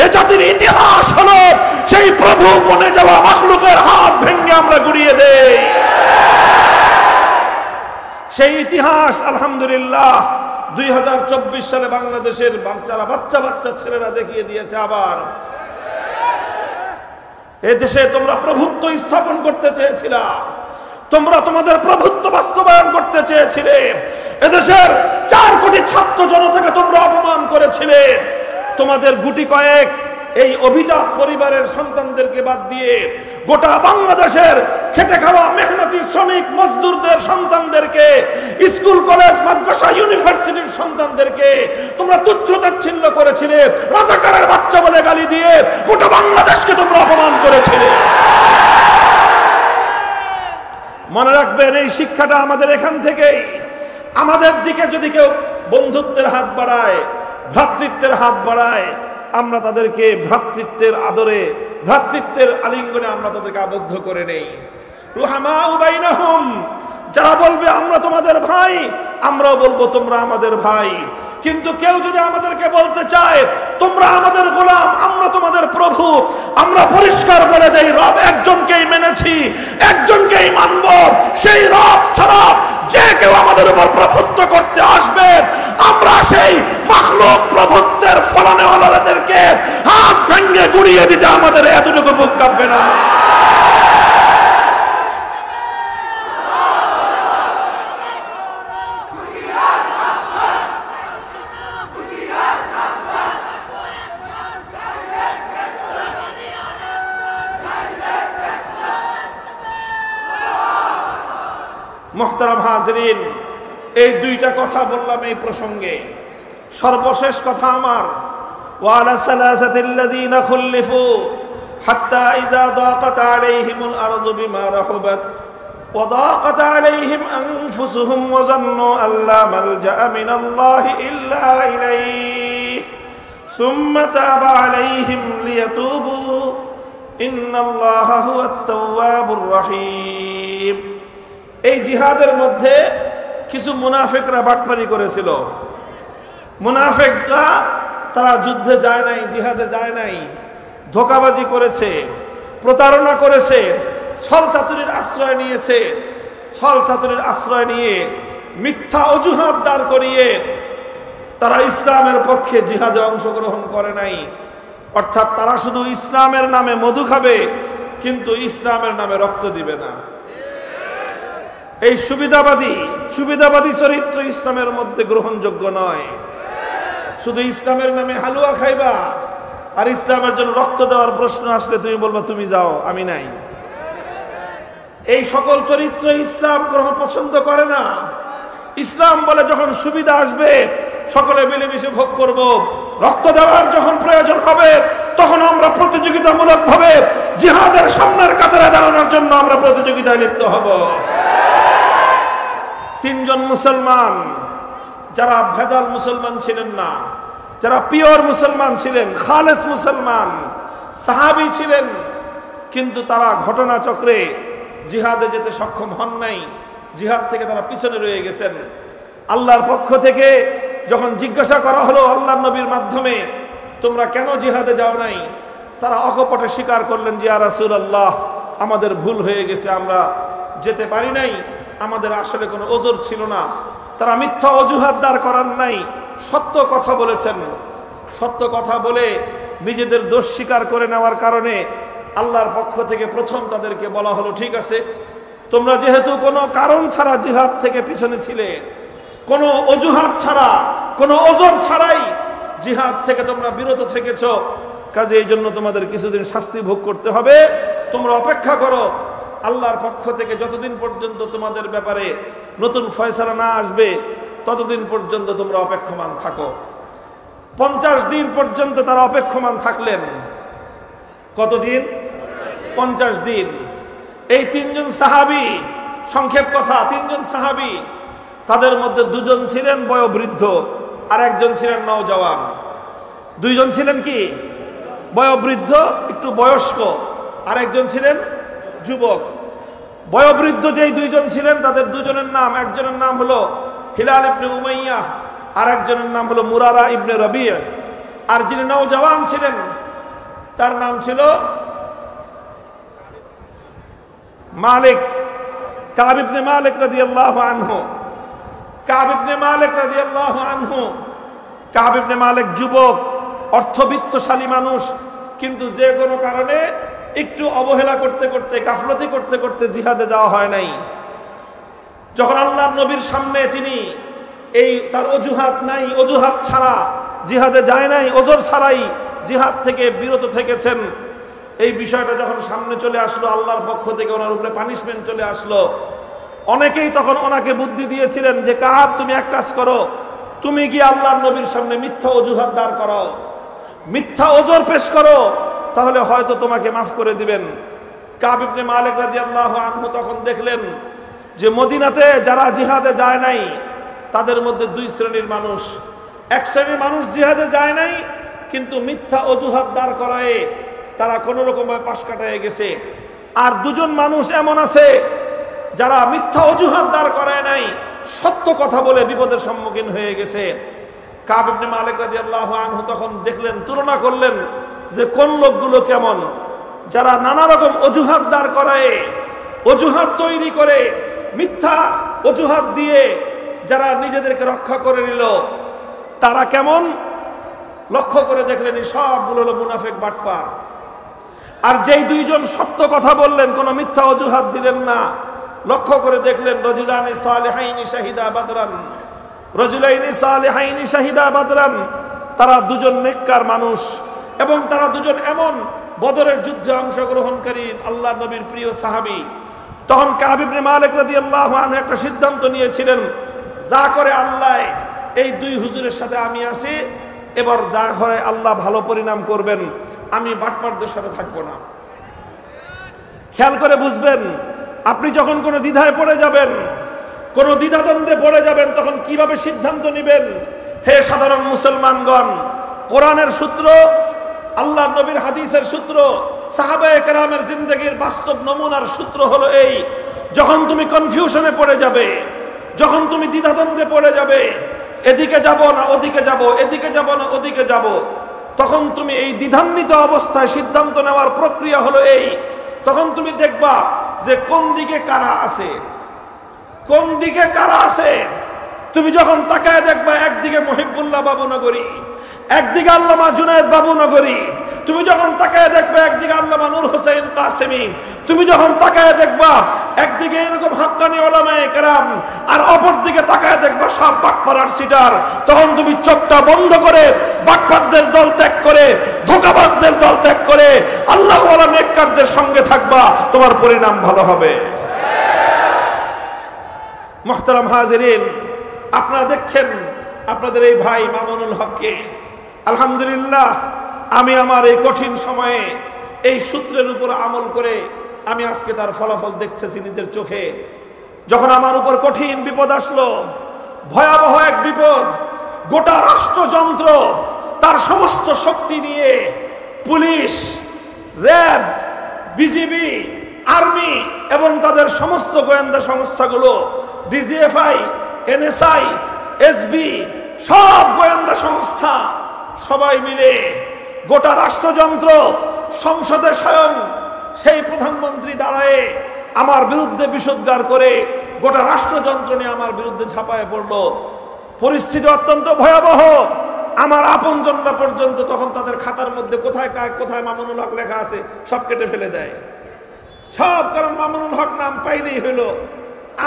এ জাতির ইতিহাস হলো সেই প্রভু বনে যাওয়া মাখলুকের হাত ভেঙে আমরা গুড়িয়ে দেই। সেই ইতিহাস আলহামদুলিল্লাহ 2024 সালে বাংলাদেশের বাচ্চা ছেলেরা দেখিয়ে দিয়েছে। আবার এদেশে তোমরা প্রভুত্ব স্থাপন করতে চেয়েছিলা, তোমরা তোমাদের প্রভুত্ব বাস্তবায়ন করতে চেয়েছিলে, এদেশের 4 কোটি ছাত্র জনতাকে তোমরা অপমান করেছিলে। তোমাদের গুটি কয়েক এই অভিজাত পরিবারের সন্তানদেরকে বাদ দিয়ে গোটা বাংলাদেশের খেটে খাওয়া মেহনতি শ্রমিক মজদুরদের সন্তানদেরকে, স্কুল কলেজ মাদ্রাসা ইউনিভার্সিটির সন্তানদেরকে তোমরা তুচ্ছ-তাচ্ছিল্য করেছিলে, রাজাকারের বাচ্চা বলে গালি দিয়ে গোটা বাংলাদেশকে তোমরা অপমান করেছিলে। মনে রাখবেন, এই শিক্ষাটা আমাদের এখান থেকেই। আমাদের দিকে যদি কেউ বন্ধুত্বের হাত বাড়ায়, ভ্রাতৃত্বের হাত বাড়ায়, আমরা তাদেরকে ভ্রাতৃত্বের আদরে, ভ্রাতৃত্বের আলিঙ্গনে আমরা তাদেরকে আবদ্ধ করে নেই। রুহামাউ বাইনাহুম, যারা বলবে আমরা তোমাদের ভাই, আমরাও বলবো তোমরা আমাদের ভাই। কিন্তু কেউ যদি আমাদেরকে বলতে চায় তোমরা আমাদের গোলাম, আমরা তোমাদের প্রভু, আমরা পরিষ্কার বলে দেই রব একজনকেই মেনেছি, একজনকেই মানব। সেই রব ছাড়া যে কেউ আমাদের উপর প্রভুত্ব করতে আসবে, আমরা সেই মাখলুক প্রভুত্বের ফলানেওয়ালাদেরকে হাত ভেঙে গুড়িয়ে দিতে আমাদের এতটুকু বুক কাঁপবে না। মুহতারাম হাজরিন, এই 2টা কথা বললাম এই প্রসঙ্গে। সর্বশেষ কথা আমার, ওয়ালা সালাসাতিল্লাযীনা খুল্লিফু হাত্তা ইযা দাকাত আলাইহিমুল আরদু বিমা রাহুবাত ওয়া দাকাত আলাইহিম আনফুসুহুম ওয়া যান্নু আল্লা মালজাআ মিনাল্লাহি ইল্লা ইলাইহি সুম্মা তাবা আলাইহিম লিয়াতুবু ইন্নাল্লাহা হুয়াত তাওয়াবুর রহিম। এই জিহাদের মধ্যে কিছু মুনাফিকরা বাটপারি করেছিল। মুনাফিকরা তারা যুদ্ধে যায় নাই, জিহাদে যায় নাই, ধোঁকাবাজি করেছে, প্রতারণা করেছে, ছল চাতুরির আশ্রয় নিয়েছে। ছল চাতুরির আশ্রয় নিয়ে মিথ্যা অজুহাত দাঁড় করিয়ে তারা ইসলামের পক্ষে জিহাদে অংশগ্রহণ করে নাই। অর্থাৎ তারা শুধু ইসলামের নামে মধু খাবে, কিন্তু ইসলামের নামে রক্ত দিবে না। এই সুবিধাবাদী চরিত্র ইসলামের মধ্যে গ্রহণযোগ্য নয়। শুধু ইসলামের নামে হালুয়া খাইবা আর ইসলামের জন্য রক্ত দেওয়ার প্রশ্ন আসলে তুমি বলবা তুমি যাও, আমি নাই। এই সকল চরিত্র ইসলাম গ্রহণ পছন্দ করে না। ইসলাম বলে যখন সুবিধা আসবে সকলে মিলেমিশে ভোগ করব, রক্ত দেওয়ার যখন প্রয়োজন হবে তখন আমরা প্রতিযোগিতামূলক ভাবে জিহাদের সামনের কাতারে দাঁড়ানোর জন্য আমরা প্রতিযোগিতায় লিপ্ত হব। 3 জন মুসলমান যারা ভেজাল মুসলমান ছিলেন না, যারা পিওর মুসলমান ছিলেন, খালেস মুসলমান, সাহাবী ছিলেন, কিন্তু তারা ঘটনা চক্রে জিহাদে যেতে সক্ষম হন নাই। জিহাদ থেকে তারা পিছনে রয়ে গেছেন। আল্লাহর পক্ষ থেকে যখন জিজ্ঞাসা করা হলো আল্লাহর নবীর মাধ্যমে, তোমরা কেন জিহাদে যাও নাই, তারা অকপটে স্বীকার করলেন যে ইয়া রাসূলুল্লাহ, আমাদের ভুল হয়ে গেছে, আমরা যেতে পারি নাই, আমাদের আসলে কোনো ওজর ছিল না। তারা মিথ্যা অজুহাত দাঁড় করান নাই, সত্য কথা বলেছেন। সত্য কথা বলে নিজেদের দোষ স্বীকার করে নেওয়ার কারণে আল্লাহর পক্ষ থেকে প্রথম তাদেরকে বলা হলো, ঠিক আছে, তোমরা যেহেতু কোনো কারণ ছাড়া জিহাদ থেকে পিছনে ছিলে, কোনো অজুহাত ছাড়া, কোনো ওজর ছাড়াই জিহাদ থেকে তোমরা বিরত থেকেছ, কাজে এই জন্য তোমাদের কিছুদিন শাস্তি ভোগ করতে হবে। তোমরা অপেক্ষা করো, আল্লাহর পক্ষ থেকে যতদিন পর্যন্ত তোমাদের ব্যাপারে নতুন ফয়সালা না আসবে ততদিন পর্যন্ত তোমরা অপেক্ষমান থাকো। 50 দিন পর্যন্ত তারা অপেক্ষমান থাকলেন। কতদিন? 50 দিন। এই 3 জন সাহাবী, সংক্ষেপ কথা, 3 জন সাহাবী, তাদের মধ্যে 2 জন ছিলেন বয়োবৃদ্ধ আর 1 জন ছিলেন নওজওয়ান। 2 জন ছিলেন কি? বয়োবৃদ্ধ, একটু বয়স্ক, আর 1 জন ছিলেন যুবক। বয়োবৃদ্ধ যেই 2 জন ছিলেন তাদের 2 জনের নাম, একজনের নাম হলো হিলাল ইবনে উমাইয়া আর একজনের নাম হলো মুরারা ইবনে রবি'। আর যিনি নওজওয়ান ছিলেন তার নাম ছিল মালিক, কাব ইবনে মালিক রাদিয়াল্লাহু আনহু। কাব ইবনে মালিক রাদিয়াল্লাহু আনহু, কাব ইবনে মালিক যুবক, অর্থবিত্তশালী মানুষ, কিন্তু যে কোনো কারণে একটু অবহেলা করতে করতে, গাফলতি করতে করতে জিহাদে যাওয়া হয় নাই। যখন আল্লাহর নবীর সামনে তিনি এই তার অজুহাত নাই, অজুহাত ছাড়া জিহাদে যায় নাই, ওজর ছাড়াই জিহাদ থেকে বিরত থেকেছেন, এই বিষয়টা যখন সামনে চলে আসলো, আল্লাহর পক্ষ থেকে ওনার উপরে পানিশমেন্ট চলে আসলো, অনেকেই তখন ওনাকে বুদ্ধি দিয়েছিলেন যে কাব তুমি এক কাজ করো, তুমি কি আল্লাহর নবীর সামনে মিথ্যা অজুহাত দাঁড় করাও, মিথ্যা ওজর পেশ করো, তাহলে হয়তো তোমাকে মাফ করে দিবেন। কাব ইবনে মালিক রাদিয়াল্লাহু আনহু তখন দেখলেন যে মদিনাতে যারা জিহাদে যায় নাই তাদের মধ্যে দুই শ্রেণীর মানুষ। এক শ্রেণীর মানুষ জিহাদে যায় নাই কিন্তু মিথ্যা অজুহাত দাঁড় করায় তারা কোনো রকমভাবে পাশ কাটায় গেছে, আর দুজন মানুষ এমন আছে যারা মিথ্যা অজুহাত দাঁড় করায় নাই, সত্য কথা বলে বিপদের সম্মুখীন হয়ে গেছে। কাব ইবনে মালিক রাদিয়াল্লাহু আনহু তখন দেখলেন, তুলনা করলেন যে কোন লোকগুলো কেমন, যারা নানা রকম অজুহাত দাঁড় করায়, অজুহাত তৈরি করে মিথ্যা অজুহাত দিয়ে যারা নিজেদেরকে রক্ষা করে নিল তারা কেমন। লক্ষ্য করে দেখলেন সবগুলো হলো মুনাফিক, বাটপার। আর যেই দুইজন সত্য কথা বললেন, কোনো মিথ্যা অজুহাত দিলেন না, লক্ষ্য করে দেখলেন রজুলানি সালিহাইনি শাহিদা বাদরান, রজুলাইনি সালিহাইনি শাহিদা বাদরান, তারা দুজন নেককার মানুষ এবং তারা দুজন এমন বদরের যুদ্ধে অংশগ্রহণকারী আল্লাহর নবীর প্রিয় সাহাবী। তখন কাব ইবনে মালিক রাদিয়াল্লাহু আনহু একটা সিদ্ধান্ত নিয়েছিলেন, যা করে আল্লাহ, এই দুই হুজুরের সাথে আমি আছি, এবার যা হয় আল্লাহ ভালো পরিণাম করবেন, আমি বাটপারদের সাথে থাকবো না। খেয়াল করে বুঝবেন, আপনি যখন কোনো দ্বিধায় পড়ে যাবেন, কোনো দ্বিধাদ্বন্দ্বে পড়ে যাবেন, তখন কিভাবে সিদ্ধান্ত নেবেন। হে সাধারণ মুসলমানগণ, কোরআনের সূত্র, আল্লাহ নবীর হাদিসের সূত্র, সাহাবায়ে কেরামের জিন্দেগির বাস্তব নমুনার সূত্র হলো এই, যখন তুমি কনফিউশনে পড়ে যাবে, যখন তুমি দ্বিধাদ্বন্দ্বে পড়ে যাবে, এদিকে যাব না ওদিকে যাব, এদিকে যাব না ওদিকে যাব, তখন তুমি এই দ্বিধান্বিত অবস্থায় সিদ্ধান্ত নেওয়ার প্রক্রিয়া হলো এই, তখন তুমি দেখবা যে কোন দিকে কারা আছে, কোন দিকে কারা আছে। তুমি যখন তাকায় দেখবা, একদিকে মহিবুল্লাহ বাবুনগরী, একদিকে আল্লামা জুনায়েদ বাবুনগরী, তুমি যখন তাকায় দেখবা একদিকে আল্লামা নূর হোসেন কাসেমি, তুমি যখন তাকায় দেখবা একদিকে এরকম হাক্কানি উলামায়ে কেরাম, আর অপর দিকে তাকায় দেখবা সব বাটপাড়ার সিটার, তখন তুমি চোখটা বন্ধ করে বাটপারদের দল ত্যাগ করে, ধোঁকাবাজদের দল ত্যাগ করে আল্লাহওয়ালা নেককারদের সঙ্গে থাকবা, তোমার পরিণাম ভালো হবে। মুহতারাম হাজিরিন, আপনারা দেখছেন আপনাদের এই ভাই মামুনুল হককে, আলহামদুলিল্লাহ, আমি আমার এই কঠিন সময়ে এই সূত্রের উপর আমল করে আমি আজকে তার ফলাফল দেখতেছি নিজের চোখে। যখন আমার উপর কঠিন বিপদ আসলো, ভয়াবহ এক বিপদ, গোটা রাষ্ট্রযন্ত্র তার সমস্ত শক্তি নিয়ে, পুলিশ, র্যাব, বিজিবি, আর্মি এবং তাদের সমস্ত গোয়েন্দা সংস্থাগুলো, ডিজিএফআই, এনএসআই, এসবি, সব গোয়েন্দা সংস্থা সবাই মিলে গোটা রাষ্ট্রযন্ত্র, সংসদে স্বয়ং সেই প্রধানমন্ত্রী দাঁড়ায় আমার বিরুদ্ধে বিষোদ্গার করে গোটা রাষ্ট্রযন্ত্র নিয়ে আমার বিরুদ্ধে ঝাঁপায় পড়লো। পরিস্থিতি অত্যন্ত ভয়াবহ। আমার আপনজনরা পর্যন্ত তখন তাদের খাতার মধ্যে কোথায় কোথায় মামুনুল হক লেখা আছে সব কেটে ফেলে দেয়, সব। কারণ মামুনুল হক নাম পাইলেই হইলো,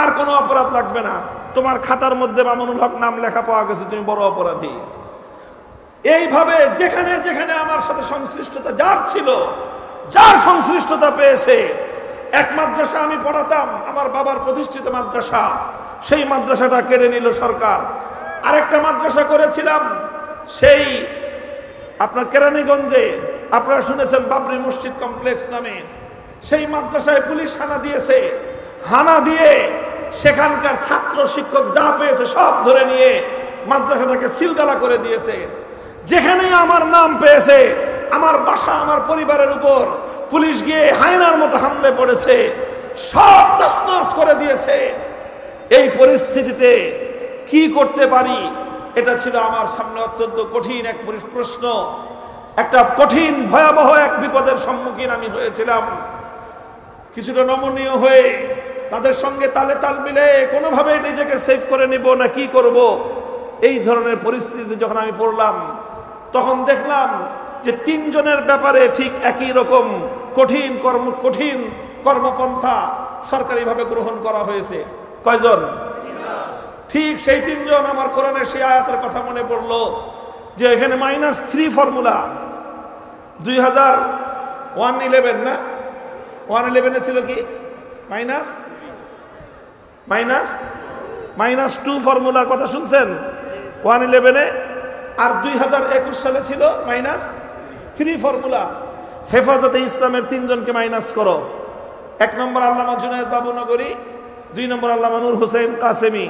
আর কোনো অপরাধ লাগবে না, তোমার খাতার মধ্যে মামুনুল হক নাম লেখা পাওয়া গেছে, তুমি বড় অপরাধী। এইভাবে যেখানে যেখানে আমার সাথে সংশ্লিষ্টতা যার ছিল, যার সংশ্লিষ্টতা পেয়েছে, এক মাদ্রাসা আমি পড়াতাম, আমার বাবার প্রতিষ্ঠিত মাদ্রাসা, সেই মাদ্রাসাটা কেড়ে নিল সরকার। আরেকটা মাদ্রাসা করেছিলাম সেই আপনার কেরানীগঞ্জে, আপনারা শুনেছেন বাবরি মসজিদ কমপ্লেক্স নামে, সেই মাদ্রাসায় পুলিশ হানা দিয়েছে। হানা দিয়ে সেখানকার ছাত্র শিক্ষক যা পেয়েছে সব ধরে নিয়ে মাদ্রাসাটাকে সিলগালা করে দিয়েছে। যেখানেই আমার নাম পেয়েছে, আমার বাসা, আমার পরিবারের উপর পুলিশ গিয়ে হায়নার মতো হামলে পড়েছে, সব তছনছ করে দিয়েছে। এই পরিস্থিতিতে কি করতে পারি, এটা ছিল আমার সামনে অত্যন্ত কঠিন এক প্রশ্ন। একটা কঠিন ভয়াবহ এক বিপদের সম্মুখীন আমি হয়েছিলাম। কিছুটা নমনীয় হয়ে তাদের সঙ্গে তালে তাল মিলে কোনোভাবে নিজেকে সেভ করে নিব না কি করব, এই ধরনের পরিস্থিতিতে যখন আমি পড়লাম, তখন দেখলাম যে তিনজনের ব্যাপারে ঠিক একই রকম কঠিন কর্মপন্থা সরকারিভাবে গ্রহণ করা হয়েছে। কয়জন? ঠিক সেই তিনজন। আমার কোরআনের সেই আয়াতের কথা মনে পড়লো যে এখানে -3 ফর্মুলা 2011 না 111 ছিল কি -2 ফর্মুলার কথা শুনছেন 111-এ, আর 2021 সালে ছিল -3 ফর্মুলা। হেফাজতে ইসলামের তিনজনকে মাইনাস করো। 1 নম্বর আল্লামা জুনায়েদ বাবুনগরী, 2 নম্বর আল্লামা নূর হোসেন কাসেমি,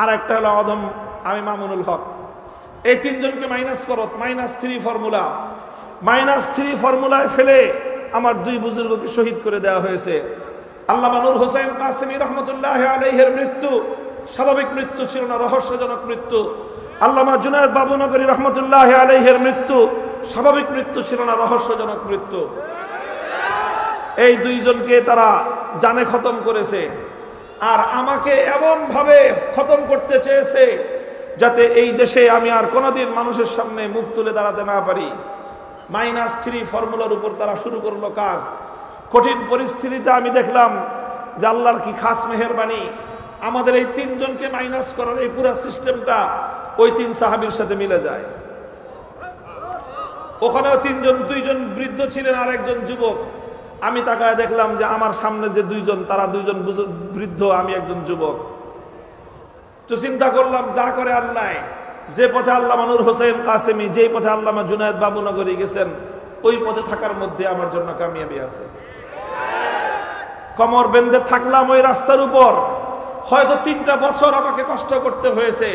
আর একটা হলো আদম আমি মামুনুল হক। এই তিনজনকে মাইনাস করো, -3 ফর্মুলা। -3 ফর্মুলায় ফেলে আমার 2 বুজুর্গকে শহীদ করে দেওয়া হয়েছে। আল্লামা নূর হোসেন কাসেমি রহমতুল্লাহ আলাইহির মৃত্যু স্বাভাবিক মৃত্যু ছিল না, রহস্যজনক মৃত্যু। আল্লামা জুনায়েদ বাবুনগরী রহমতুল্লাহ আলাইহির মৃত্যু স্বাভাবিক মৃত্যু ছিল না, রহস্যজনক মৃত্যু। এই 2 জনকে তারা জানে খতম করেছে, আর আমাকে এমন ভাবে খতম করতে চেয়েছে যাতে এই দেশে আমি আর কোনোদিন মানুষের সামনে মুখ তুলে দাঁড়াতে না পারি। -3 ফর্মুলার উপর তারা শুরু করলো কাজ। কঠিন পরিস্থিতিতে আমি দেখলাম যে আল্লাহর কি খাস মেহেরবানি, আমাদের এই 3 জনকে মাইনাস করার এই পুরো সিস্টেমটা ওই 3 সাহাবীর সাথে মিলে যায়। ওখানেও 3 জন, 2 জন বৃদ্ধ ছিলেন আর একজন যুবক। আমি তাকায় দেখলাম যে আমার সামনে যে 2 জন, তারা 2 জন বৃদ্ধ, আমি একজন যুবক। তো চিন্তা করলাম যা করে আল্লাহ, যে পথে আল্লামা নূর হোসেন কাসেমি, যেই পথে আল্লামা জুনায়েদ বাবুনগরী গেছেন, ওই পথে থাকার মধ্যে আমার জন্য কামিয়াবি আছে। কোমর বেঁধে থাকলাম ওই রাস্তার উপর। হয়তো 3টা বছর আমাকে কষ্ট করতে হয়েছে,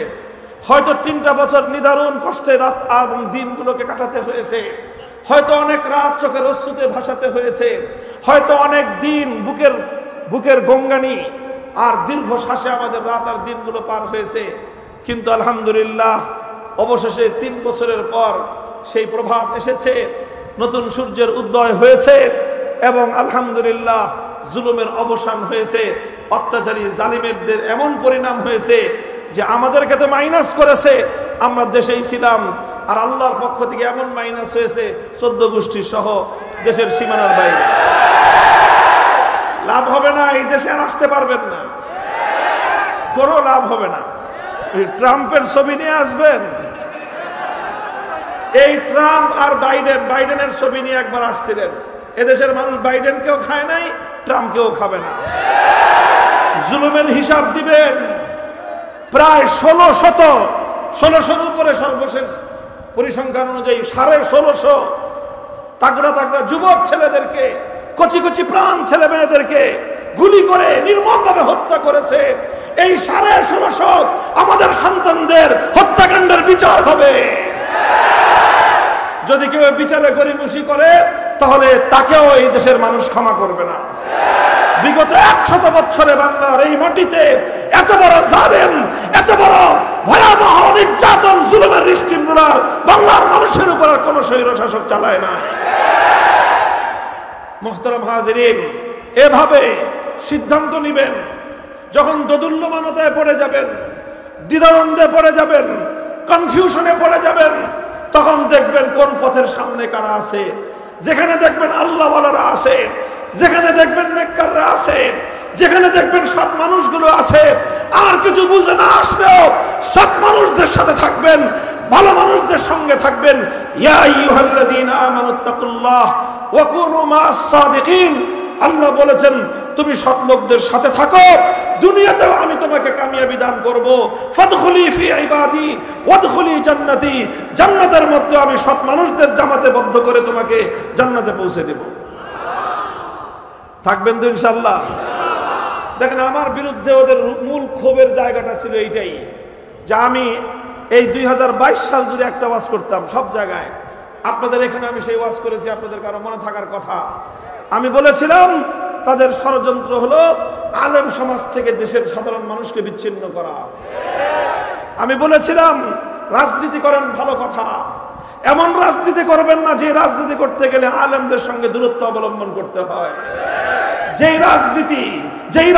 হয়তো 3টা বছর নিদারুণ কষ্টে রাত এবং দিনগুলোকে কাটাতে হয়েছে, হয়তো অনেক রাত চোখের অশ্রুতে ভাসাতে হয়েছে, হয়তো অনেক দিন বুকের গঙ্গানি আর দীর্ঘ শ্বাসে আমাদের রাত আর দিনগুলো পার হয়েছে। কিন্তু আলহামদুলিল্লাহ অবশেষে 3 বছরের পর সেই প্রভাত এসেছে, নতুন সূর্যের উদয় হয়েছে এবং আলহামদুলিল্লাহ জুলুমের অবসান হয়েছে, অত্যাচারী জালিমেরদের এমন পরিণাম হয়েছে যে আমাদেরকে তো মাইনাস করেছে, আমরা দেশেই ছিলাম, আর আল্লাহর পক্ষ থেকে এমন মাইনাস হয়েছে 14 গোষ্ঠী সহ দেশের সীমানার বাইরে। লাভ হবে না, এই দেশে আর আসতে পারবেন না, কোনো লাভ হবে না। ট্রাম্পের ছবি নিয়ে আসবেন, এই ট্রাম্প আর বাইডেনের ছবি নিয়ে একবার আসছিলেন। এদেশের মানুষ বাইডেনকেও খায় নাই, ট্রাম্পকেও খাবে না। জুলুমের হিসাব দিবেন। প্রায় 1600 উপরে সর্বশেষ পরিসংখ্যান অনুযায়ী 1650 তাগড়া যুবক ছেলেদেরকে, কচি কচি প্রাণ ছেলে মেয়েদেরকে গুলি করে নির্মমভাবে হত্যা করেছে। এই 1650 আমাদের সন্তানদের হত্যাকাণ্ডের বিচার হবে। যদি কেউ বিচারে গরিমসি করে তাহলে তাকেও এই দেশের মানুষ ক্ষমা করবে না। বিগত 100 বছরে বাংলার এই মাটিতে এত বড় জালেম, এত বড় ভয়াবহ নির্যাতন, জুলুমের স্টিমরোলার বাংলার মানুষের উপর কোন স্বৈরশাসক চালায় না। মুহতারাম হাজিরিন, এভাবে সিদ্ধান্ত নিবেন। যখন দোদুল্যমানতায় পড়ে যাবেন, দ্বিধাদ্বন্দ্বে পড়ে যাবেন, কনফিউশনে পড়ে যাবেন, তখন দেখবেন কোন পথের সামনে কারা আছে। যেখানে দেখবেন আল্লাহওয়ালারা আছে, যেখানে দেখবেন নেককাররা আছে, যেখানে দেখবেন সৎ মানুষগুলো আছে, আর কিছু বুঝে না আসলেও সৎ মানুষদের সাথে থাকবেন, ভালো মানুষদের সঙ্গে থাকবেন। ইয়া আইয়ুহাল্লাযীনা আমানুত্তাকুল্লাহ ওয়া কুনু মা'আস সাদিকিন। আল্লাহ বলেছেন তুমি সৎ লোকদের সাথে থাকো, দুনিয়াতেও আমি তোমাকে কামিয়াবি দান করব। ফাদখুলি ফি ইবাদি ওয়াদখুলি জান্নাতি। জান্নাতের মধ্যে আমি সৎ মানুষদের জামাতে বদ্ধ করে তোমাকে জান্নাতে পৌঁছে দেব। থাকবেন তো ইনশাআল্লাহ? দেখেন, আমার বিরুদ্ধে ওদের মূল ক্ষোভের জায়গাটা ছিল এইটাই যে আমি এই 2022 সাল জুড়ে একটা ওয়াজ করতাম সব জায়গায়। আপনাদের এখানে আমি সেই ওয়াজ করেছি, আপনাদের কারো মনে থাকার কথা। আমি বলেছিলাম তাদের ষড়যন্ত্র হলো আলেম সমাজ থেকে দেশের সাধারণ মানুষকে বিচ্ছিন্ন করা। আমি বলেছিলাম রাজনীতি করেন ভালো কথা, এমন রাজনীতি করবেন না যে রাজনীতি করতে গেলে আলেমদের সঙ্গে দূরত্ব অবলম্বন করতে হয়। যেই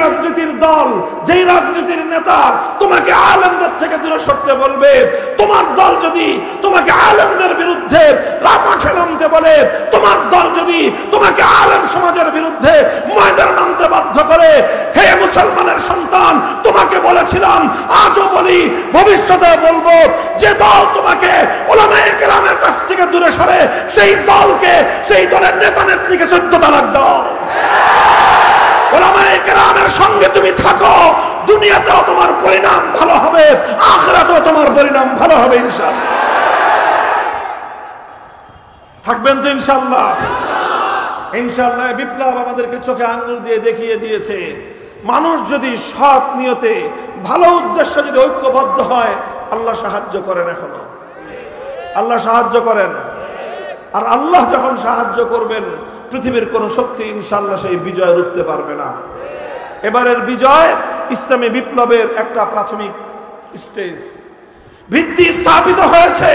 রাজনীতির দল, যেই রাজনীতির নেতা তোমাকে আলেমদের থেকে দূরে সরতে বলবে, তোমার দল যদি তোমাকে আলেমদের বিরুদ্ধে মাঠে নামতে বলে, তোমার দল যদি তোমাকে আলেম সমাজের বিরুদ্ধে ময়দানে নামতে বাধ্য করে, হে মুসলমানের সন্তান, বলেছিলাম, আজও বলি, ভবিষ্যতে বলবো, যে দল তোমাকে উলামায়ে কেরামের কাছ থেকে দূরে সরে, সেই দলকে, সেই দলের নেতা নেত্রীকে 14 তালাক দাও। উলামায়ে কেরামের সঙ্গে তুমি থাকো, দুনিয়াতেও তোমার পরিণাম ভালো হবে, আখিরাতেও তোমার পরিণাম ভালো হবে ইনশাআল্লাহ। থাকবেন তো ইনশাআল্লাহ? ইনশাআল্লাহ। বিপ্লব আমাদেরকে চোখে আঙ্গুল দিয়ে দেখিয়ে দিয়েছে, মানুষ যদি সৎ নিয়তে, ভালো উদ্দেশ্য যদি ঐক্যবদ্ধ হয়, আল্লাহ সাহায্য করেন। এখনো আল্লাহ সাহায্য করেন। আর আল্লাহ যখন সাহায্য করবেন, পৃথিবীর কোন শক্তি ইনশাআল্লাহ সেই বিজয় রুখতে পারবে না। এবারের বিজয় ইসলামী বিপ্লবের একটা প্রাথমিক স্টেজ, ভিত্তি স্থাপিত হয়েছে।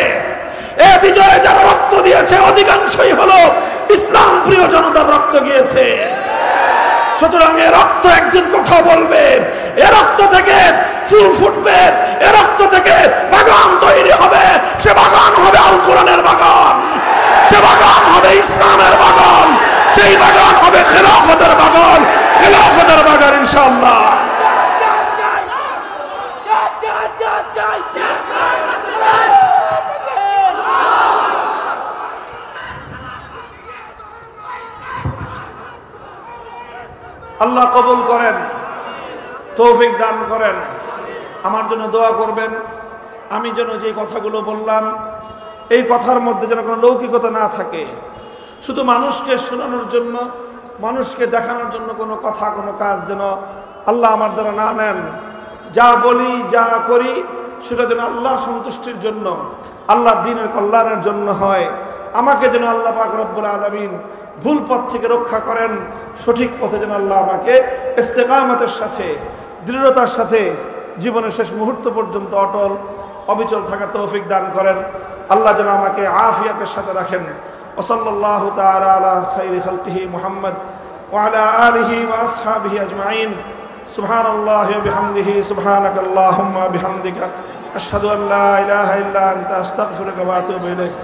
এই বিজয়ে যারা রক্ত দিয়েছে, অধিকাংশই হলো ইসলাম প্রিয় জনতার রক্ত গিয়েছে। সুতরাং এ রক্ত একদিন কথা বলবে, এ রক্ত থেকে ফুল ফুটবে, এ রক্ত থেকে বাগান তৈরি হবে। সে বাগান হবে আল কোরআনের বাগান, সে বাগান হবে ইসলামের বাগান, সেই বাগান হবে খেলাফতের বাগান, খেলাফতের বাগান ইনশাআল্লাহ। আল্লাহ কবুল করেন, তৌফিক দান করেন। আমার জন্য দোয়া করবেন, আমি যেন যে কথাগুলো বললাম, এই কথার মধ্যে যেন কোনো লৌকিকতা না থাকে। শুধু মানুষকে শোনানোর জন্য, মানুষকে দেখানোর জন্য কোনো কথা, কোনো কাজ যেন আল্লাহ আমার দ্বারা না নেন। যা বলি, যা করি, সেটা যেন আল্লাহর সন্তুষ্টির জন্য, আল্লাহর দ্বীনের কল্যাণের জন্য হয়। আমাকে যেন আল্লাহ পাক রব্বুল আলামিন ভুল পথ থেকে রক্ষা করেন, সঠিক পথে যেন আল্লাহ আমাকে ইস্তেকামতের সাথে, দৃঢ়তার সাথে জীবনের শেষ মুহূর্ত পর্যন্ত অটল অবিচল থাকার তৌফিক দান করেন। আল্লাহ যেন আমাকে আফিয়াতের সাথে রাখেন। ওয়া সাল্লাল্লাহু তাআলা আলা খায়রি খালকিহি মুহাম্মদ ওয়া আলা আলিহি ওয়া আসহাবিহি আজমাইন। সুবহানাল্লাহি ওয়া বিহামদিহি, সুবহানাকাল্লাহুম্মা বিহামদিকা, আশহাদু আন লা ইলাহা ইল্লা আনতা, আস্তাগফিরুকা ওয়া আতুবু ইলাইক।